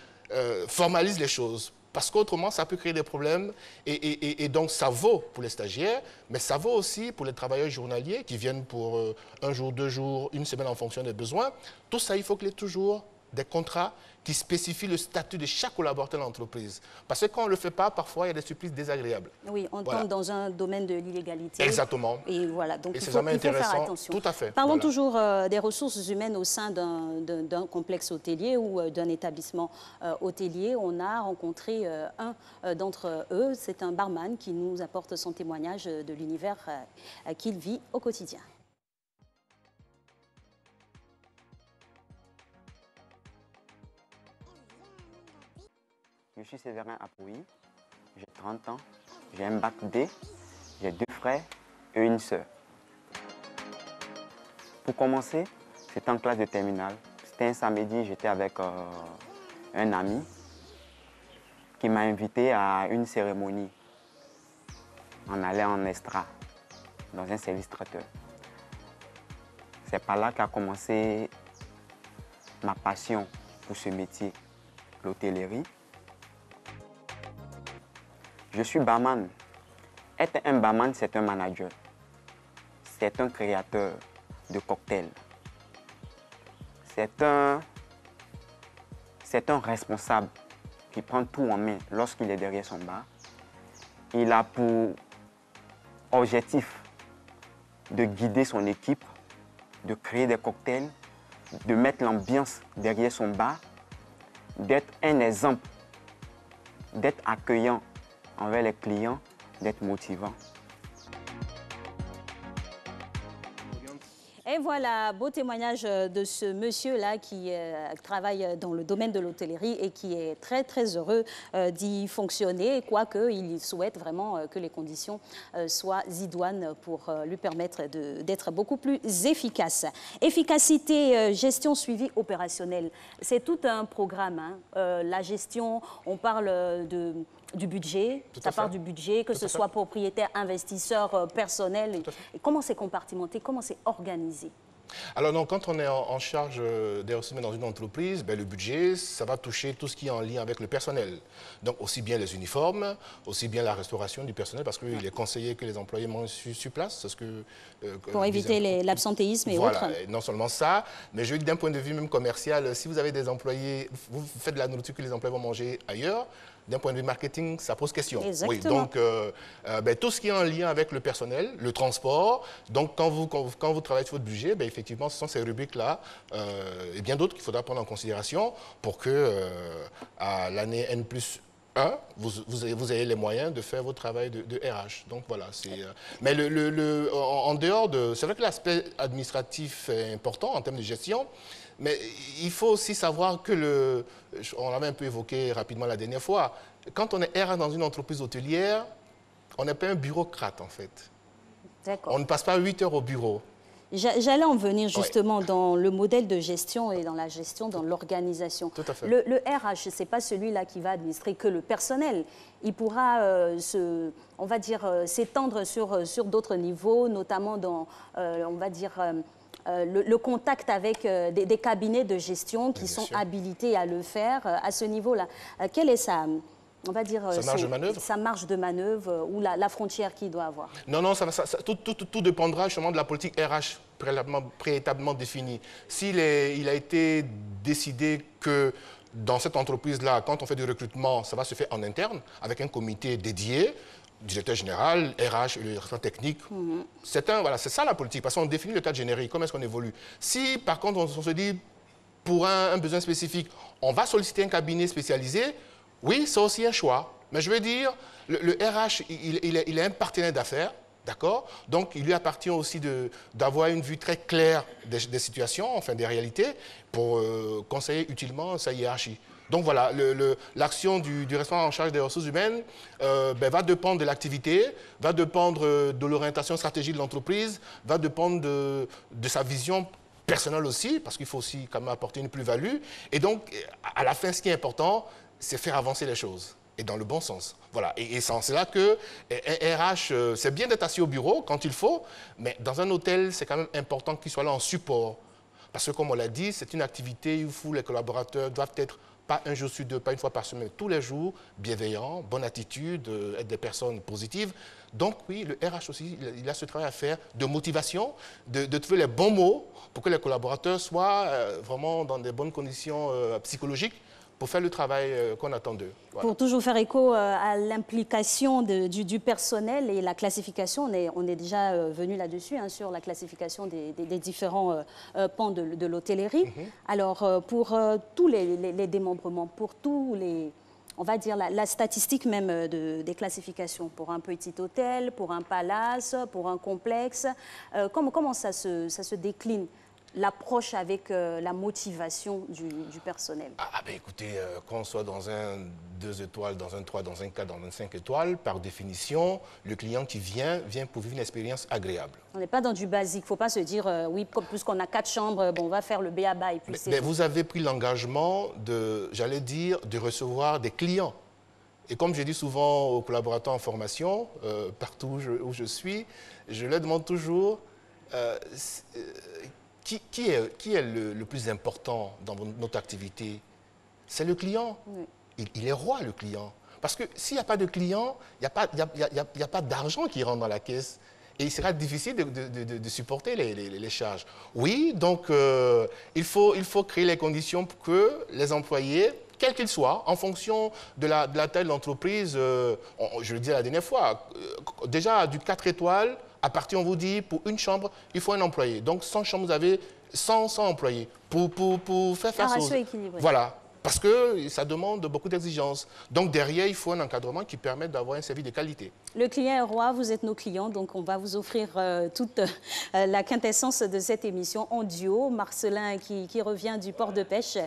formalisent les choses. Parce qu'autrement, ça peut créer des problèmes. Et donc, ça vaut pour les stagiaires, mais ça vaut aussi pour les travailleurs journaliers qui viennent pour un jour, 2 jours, une semaine en fonction des besoins. Tout ça, il faut qu'il y ait toujours des contrats qui spécifient le statut de chaque collaborateur de l'entreprise. Parce que quand on ne le fait pas, parfois, il y a des surprises désagréables. Oui, on tombe dans un domaine de l'illégalité. Exactement. Et voilà, donc il faut faire attention. Tout à fait. Parlons toujours des ressources humaines au sein d'un complexe hôtelier ou d'un établissement hôtelier. On a rencontré un d'entre eux, c'est un barman qui nous apporte son témoignage de l'univers qu'il vit au quotidien. Je suis Séverin Apouy, j'ai 30 ans, j'ai un bac D, j'ai 2 frères et une sœur. Pour commencer, c'était en classe de terminale. C'était un samedi, j'étais avec un ami qui m'a invité à une cérémonie. On allait en extra, dans un service traiteur. C'est par là qu'a commencé ma passion pour ce métier, l'hôtellerie. Je suis barman. Être un barman, c'est un manager. C'est un créateur de cocktails. C'est un responsable qui prend tout en main lorsqu'il est derrière son bar. Il a pour objectif de guider son équipe, de créer des cocktails, de mettre l'ambiance derrière son bar, d'être un exemple, d'être accueillant envers les clients, d'être motivant. Et voilà, beau témoignage de ce monsieur-là qui travaille dans le domaine de l'hôtellerie et qui est très très heureux d'y fonctionner, quoique il souhaite vraiment que les conditions soient idoines pour lui permettre d'être beaucoup plus efficace. Efficacité, gestion, suivi opérationnel, c'est tout un programme. Hein. La gestion, on parle du budget, ça part du budget, que ce soit propriétaire, investisseur, personnel. Et comment c'est compartimenté, comment c'est organisé? Alors non, quand on est en charge des ressources humaines dans une entreprise, le budget, ça va toucher tout ce qui est en lien avec le personnel. Donc aussi bien les uniformes, aussi bien la restauration du personnel, parce qu'il est conseillé que les employés mangent sur place. Pour éviter l'absentéisme et autres. Voilà, non seulement ça, mais je veux dire d'un point de vue même commercial, si vous avez des employés, vous faites de la nourriture que les employés vont manger ailleurs, d'un point de vue marketing, ça pose question. Exactement. Oui, donc, tout ce qui est en lien avec le personnel, le transport, donc quand vous travaillez sur votre budget, effectivement, ce sont ces rubriques-là et bien d'autres qu'il faudra prendre en considération pour que à l'année N+1 vous avez les moyens de faire votre travail de RH. Donc voilà, mais en dehors de... C'est vrai que l'aspect administratif est important en termes de gestion, mais il faut aussi savoir que on l'avait un peu évoqué rapidement la dernière fois, quand on est RH dans une entreprise hôtelière, on n'est pas un bureaucrate en fait. On ne passe pas 8 heures au bureau. J'allais en venir justement dans le modèle de gestion et dans la gestion, dans l'organisation. Tout à fait. Le RH, ce n'est pas celui-là qui va administrer que le personnel. Il pourra, on va dire, s'étendre sur d'autres niveaux, notamment dans, on va dire, le contact avec des cabinets de gestion qui sont habilités à le faire à ce niveau-là. Quelle est on va dire, sa marge de manœuvre ou la frontière qu'il doit avoir? Non, tout dépendra justement de la politique RH préalablement définie. S'il a été décidé que dans cette entreprise-là, quand on fait du recrutement, ça va se faire en interne, avec un comité dédié, directeur général, RH, le responsable technique. C'est ça la politique, parce qu'on définit le cadre générique, comment est-ce qu'on évolue. Si par contre on se dit, pour un besoin spécifique, on va solliciter un cabinet spécialisé, oui, c'est aussi un choix. Mais je veux dire, le RH, il est un partenaire d'affaires, d'accord? Donc, il lui appartient aussi d'avoir une vue très claire des situations, enfin des réalités, pour conseiller utilement sa hiérarchie. Donc voilà, l'action du responsable en charge des ressources humaines va dépendre de l'activité, va dépendre de l'orientation stratégique de l'entreprise, va dépendre de sa vision personnelle aussi, parce qu'il faut aussi quand même apporter une plus-value. Et donc, à la fin, ce qui est important, c'est faire avancer les choses, et dans le bon sens. Voilà. Et c'est là que RH, c'est bien d'être assis au bureau quand il faut, mais dans un hôtel, c'est quand même important qu'il soit là en support. Parce que, comme on l'a dit, c'est une activité où les collaborateurs doivent être, pas un jour sur deux, pas une fois par semaine, tous les jours, bienveillants, bonne attitude, être des personnes positives. Donc oui, le RH aussi, il a ce travail à faire de motivation, de trouver les bons mots pour que les collaborateurs soient vraiment dans des bonnes conditions psychologiques, pour faire le travail qu'on attend d'eux. Voilà. Pour toujours faire écho à l'implication du personnel et la classification, on est déjà venu là-dessus, sur la classification des différents pans de l'hôtellerie. Alors, pour tous les démembrements, pour tous les... On va dire la statistique même des classifications, pour un petit hôtel, pour un palace, pour un complexe, comment ça se décline? L'approche avec la motivation du personnel? Écoutez, qu'on soit dans un 2 étoiles, dans un 3, dans un 4, dans un 5 étoiles, par définition, le client qui vient pour vivre une expérience agréable. On n'est pas dans du basique. Il ne faut pas se dire, oui, puisqu'on a 4 chambres, bon, on va faire le b.a.-ba. Mais vous avez pris l'engagement j'allais dire, de recevoir des clients. Et comme je dis souvent aux collaborateurs en formation, partout où je suis, je leur demande toujours... Qui est le plus important dans notre activité? C'est le client. Oui. Il est roi, le client. Parce que s'il n'y a pas de client, il n'y a pas d'argent qui rentre dans la caisse. Et il sera difficile de supporter les charges. Oui, donc il faut créer les conditions pour que les employés, quels qu'ils soient, en fonction de la taille de l'entreprise, je le disais la dernière fois, déjà du 4 étoiles, à partir, on vous dit, pour une chambre, il faut un employé. Donc, 100 chambres, vous avez 100 employés pour faire face aux... Voilà, parce que ça demande beaucoup d'exigences. Donc, derrière, il faut un encadrement qui permette d'avoir un service de qualité. Le client est roi, vous êtes nos clients, donc on va vous offrir toute la quintessence de cette émission en duo. Marcelin qui revient du port de pêche.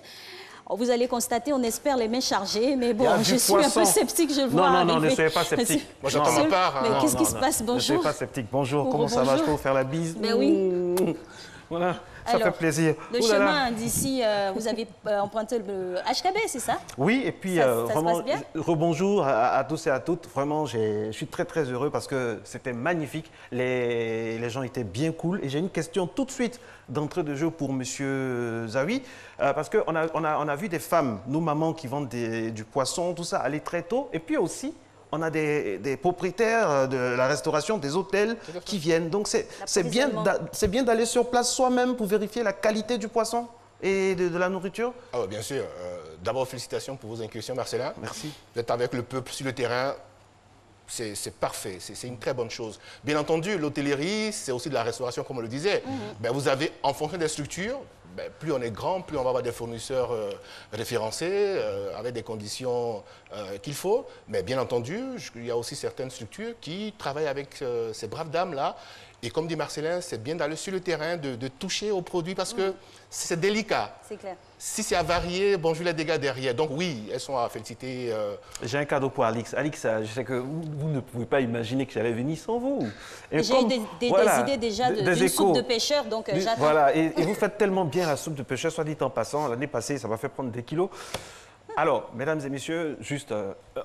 Vous allez constater, on espère les mains chargées, mais bon, je suis un peu sceptique, je le vois arriver. Non, ne soyez pas sceptique. Moi, j'attends ma part. Mais qu'est-ce qui se passe? Bonjour. Ne soyez pas sceptique. Bonjour, comment ça va? Je peux vous faire la bise? Ben oui. Voilà, ça fait plaisir. Le chemin d'ici, vous avez emprunté le HKB, c'est ça? Oui, et puis vraiment, rebonjour à tous et à toutes. Vraiment, je suis très très heureux parce que c'était magnifique. Les gens étaient bien cool. Et j'ai une question tout de suite d'entrée de jeu pour M. Zawi. Parce qu'on a vu des femmes, nos mamans qui vendent du poisson, tout ça, aller très tôt. Et puis aussi, on a des propriétaires de la restauration, des hôtels qui viennent. Donc, c'est bien d'aller sur place soi-même pour vérifier la qualité du poisson et de la nourriture. Bien sûr. D'abord, félicitations pour vos incursions, Marcelin. Merci. Vous êtes avec le peuple sur le terrain. c'est parfait, c'est une très bonne chose. Bien entendu, l'hôtellerie, c'est aussi de la restauration, comme on le disait. Ben, vous avez, en fonction des structures, ben, plus on est grand, plus on va avoir des fournisseurs référencés, avec des conditions qu'il faut. Mais bien entendu, il y a aussi certaines structures qui travaillent avec ces braves dames-là. Et comme dit Marcelin, c'est bien d'aller sur le terrain, de toucher aux produits parce que c'est délicat. C'est clair. Si c'est avarié, bonjour les dégâts derrière. Donc oui, elles sont à féliciter. J'ai un cadeau pour Alix. Alix, je sais que vous ne pouvez pas imaginer que j'allais venir sans vous. J'ai eu des idées déjà d'une soupe de pêcheur, donc j'attends. Voilà, et vous faites tellement bien la soupe de pêcheur, soit dit en passant, l'année passée, ça m'a fait prendre des kilos. Alors, mesdames et messieurs, juste,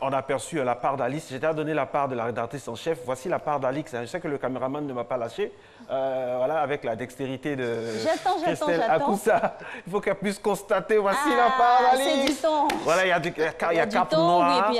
on a aperçu la part d'Alice. J'ai déjà donné la part de la rédactrice en chef. Voici la part d'Alix. Je sais que le caméraman ne m'a pas lâché. Voilà, avec la dextérité de Christelle Akoussa. Il faut qu'elle puisse constater. Voici la part d'Alice. C'est du thon. Voilà, il y a cap noir, il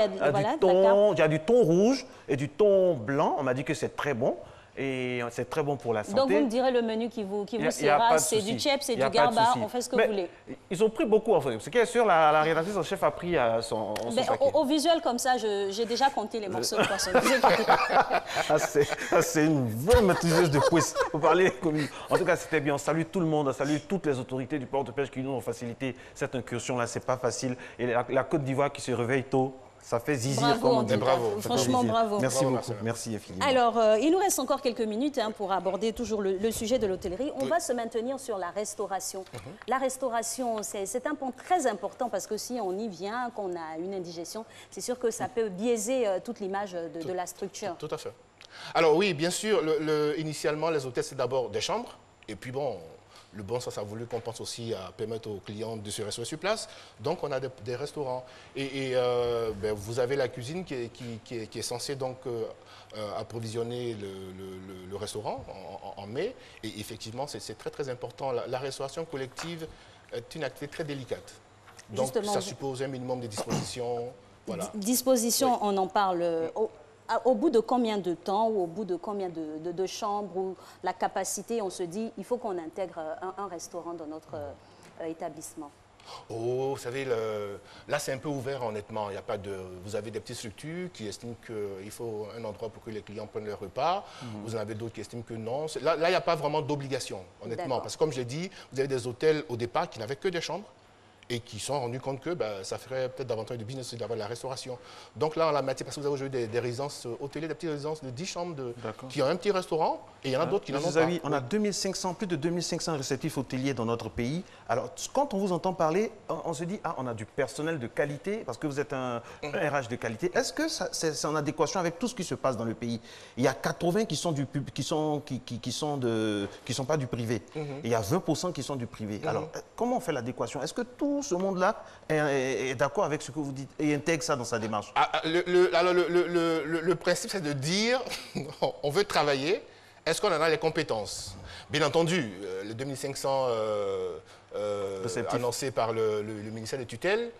y a du thon rouge et du thon blanc. On m'a dit que c'est très bon. Et c'est très bon pour la santé. Donc, vous me direz le menu qui vous sera. C'est du chep, c'est du garba, on fait ce que vous voulez. Ils ont pris beaucoup, en fait. Ce qui est sûr, la rédactrice en chef a pris son paquet. Au visuel, comme ça, j'ai déjà compté les morceaux de poisson. C'est une vraie maîtriseuse de quiz. Vous parlez comme... En tout cas, c'était bien. On salue tout le monde, on salue toutes les autorités du port de pêche qui nous ont facilité cette incursion-là. C'est pas facile. Et la Côte d'Ivoire qui se réveille tôt, ça fait zizir, comme on dit. Bravo. Franchement, bravo. Merci beaucoup. Merci infiniment. Alors, il nous reste encore quelques minutes pour aborder toujours le sujet de l'hôtellerie. On va se maintenir sur la restauration. La restauration, c'est un point très important parce que si on y vient, qu'on a une indigestion, c'est sûr que ça peut biaiser toute l'image de la structure. Tout à fait. Alors oui, bien sûr, initialement, les hôtels, c'est d'abord des chambres. Et puis bon... Le bon sens a voulu qu'on pense aussi à permettre aux clients de se restaurer sur place. Donc, on a des restaurants. Et ben, vous avez la cuisine qui est censée donc approvisionner le restaurant en mai. Et effectivement, c'est très, très important. La restauration collective est une activité très délicate. Donc, justement, ça suppose un minimum de dispositions. Voilà. Dispositions, oui. On en parle... Au bout de combien de temps ou au bout de combien de chambres ou la capacité, on se dit il faut qu'on intègre un restaurant dans notre établissement? Oh, vous savez, là c'est un peu ouvert honnêtement. Il y a pas de... Vous avez des petites structures qui estiment qu'il faut un endroit pour que les clients prennent leur repas. Vous en avez d'autres qui estiment que non. Là, il n'y a pas vraiment d'obligation, honnêtement. Parce que comme je l'ai dit, vous avez des hôtels au départ qui n'avaient que des chambres. Et qui se sont rendus compte que ça ferait peut-être davantage de business d'avoir de la restauration. Donc là, en la matière, parce que vous avez aujourd'hui des résidences hôtelières, des petites résidences de 10 chambres qui ont un petit restaurant, et il y en a d'autres qui n'en ont pas. On a plus de 2500 réceptifs hôteliers dans notre pays. Alors, quand on vous entend parler, on se dit, on a du personnel de qualité, parce que vous êtes un RH de qualité. Est-ce que c'est en adéquation avec tout ce qui se passe dans le pays? Il y a 80 qui sont pas du privé. Et il y a 20% qui sont du privé. Alors, comment on fait l'adéquation? Est-ce que tout ce monde-là est d'accord avec ce que vous dites et intègre ça dans sa démarche? Le principe, c'est de dire, on veut travailler, est-ce qu'on en a les compétences? Bien entendu, les 2500 annoncés par le ministère de tutelle,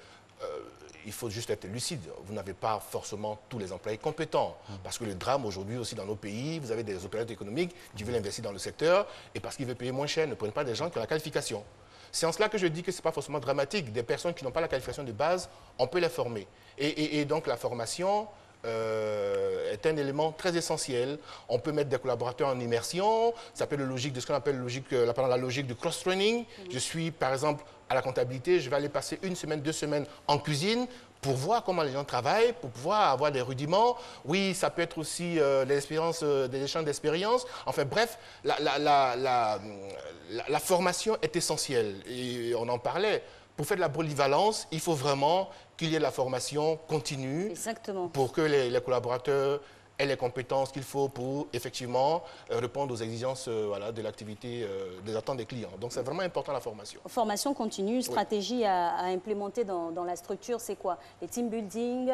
il faut juste être lucide. Vous n'avez pas forcément tous les employés compétents. Parce que le drame aujourd'hui aussi dans nos pays, vous avez des opérateurs économiques qui veulent investir dans le secteur et parce qu'ils veulent payer moins cher, ne prennent pas des gens qui ont la qualification. C'est en cela que je dis que ce n'est pas forcément dramatique. Des personnes qui n'ont pas la qualification de base, on peut les former. Et donc la formation est un élément très essentiel. On peut mettre des collaborateurs en immersion. Ça peut être ce qu'on appelle la logique de cross-training. Je suis, par exemple, à la comptabilité, je vais aller passer 1 semaine, 2 semaines en cuisine pour voir comment les gens travaillent, pour pouvoir avoir des rudiments. Oui, ça peut être aussi des échanges d'expériences. Enfin bref, la formation est essentielle. Et on en parlait. Pour faire de la polyvalence, il faut vraiment qu'il y ait de la formation continue. Exactement. Pour que les collaborateurs aient les compétences qu'il faut pour effectivement répondre aux exigences de l'activité, des attentes des clients. Donc c'est vraiment important la formation. Formation continue, stratégie à implémenter dans la structure, c'est quoi? Les team building,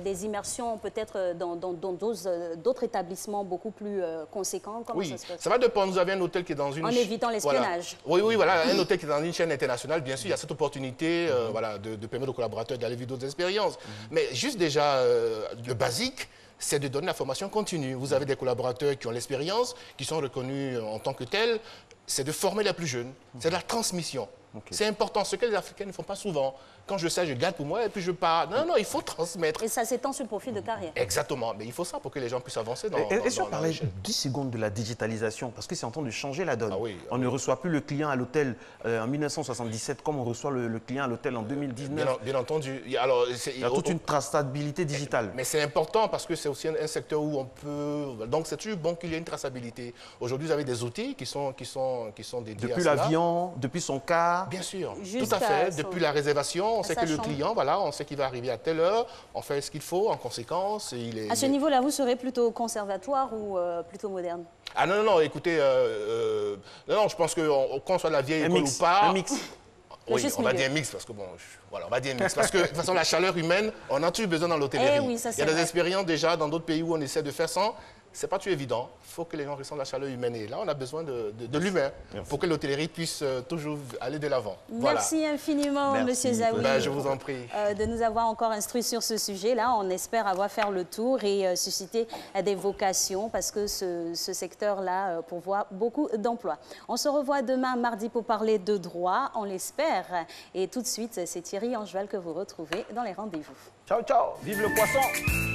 des immersions peut-être dans d'autres établissements beaucoup plus conséquents. Comment ça se passe? Ça va dépendre. Vous avez un hôtel qui est dans une... En évitant l'espionnage. Voilà. Oui, voilà. Un hôtel qui est dans une chaîne internationale, bien sûr, il y a cette opportunité de permettre aux collaborateurs d'aller vivre d'autres expériences. Mais juste déjà, le basique, c'est de donner la formation continue. Vous avez des collaborateurs qui ont l'expérience, qui sont reconnus en tant que tels. C'est de former les plus jeunes. C'est de la transmission. Okay. C'est important, ce que les Africains ne font pas souvent. Quand je sais, je garde pour moi et puis je pars. Non, non, il faut transmettre. Et ça s'étend sur le profil de carrière. Exactement, mais il faut ça pour que les gens puissent avancer dans Et si on parlait 10 secondes de la digitalisation, parce que c'est en train de changer la donne. On ne reçoit plus le client à l'hôtel en 1977 comme on reçoit le client à l'hôtel en 2019. Bien entendu. Alors, il y a toute une traçabilité digitale. Mais c'est important parce que c'est aussi un secteur où on peut... Donc c'est toujours bon qu'il y ait une traçabilité. Aujourd'hui, vous avez des outils qui sont dédiés depuis à l'avion, depuis son car. Bien sûr, tout à fait. Depuis la réservation, on sait que le client, voilà, on sait qu'il va arriver à telle heure, on fait ce qu'il faut en conséquence. À ce niveau-là, vous serez plutôt conservatoire ou plutôt moderne? Ah non, non, non, écoutez, non, je pense que qu'on soit de la vieille école ou pas... Un mix. Oui, on va dire mix parce que bon, voilà, on va dire mix parce que de toute façon la chaleur humaine, on a toujours besoin dans l'hôtellerie. Oui, il y a des expériences déjà dans d'autres pays où on essaie de faire sans. C'est pas tout évident. Il faut que les gens ressentent la chaleur humaine. Et là, on a besoin de l'humain pour que l'hôtellerie puisse toujours aller de l'avant. Merci infiniment, Monsieur Zaoui. Je vous en prie. De nous avoir encore instruits sur ce sujet-là. On espère avoir fait le tour et susciter des vocations parce que ce secteur-là pourvoit beaucoup d'emplois. On se revoit demain, mardi, pour parler de droit, on l'espère. Et tout de suite, c'est Thierry Angeval que vous retrouvez dans les rendez-vous. Ciao, ciao. Vive le poisson.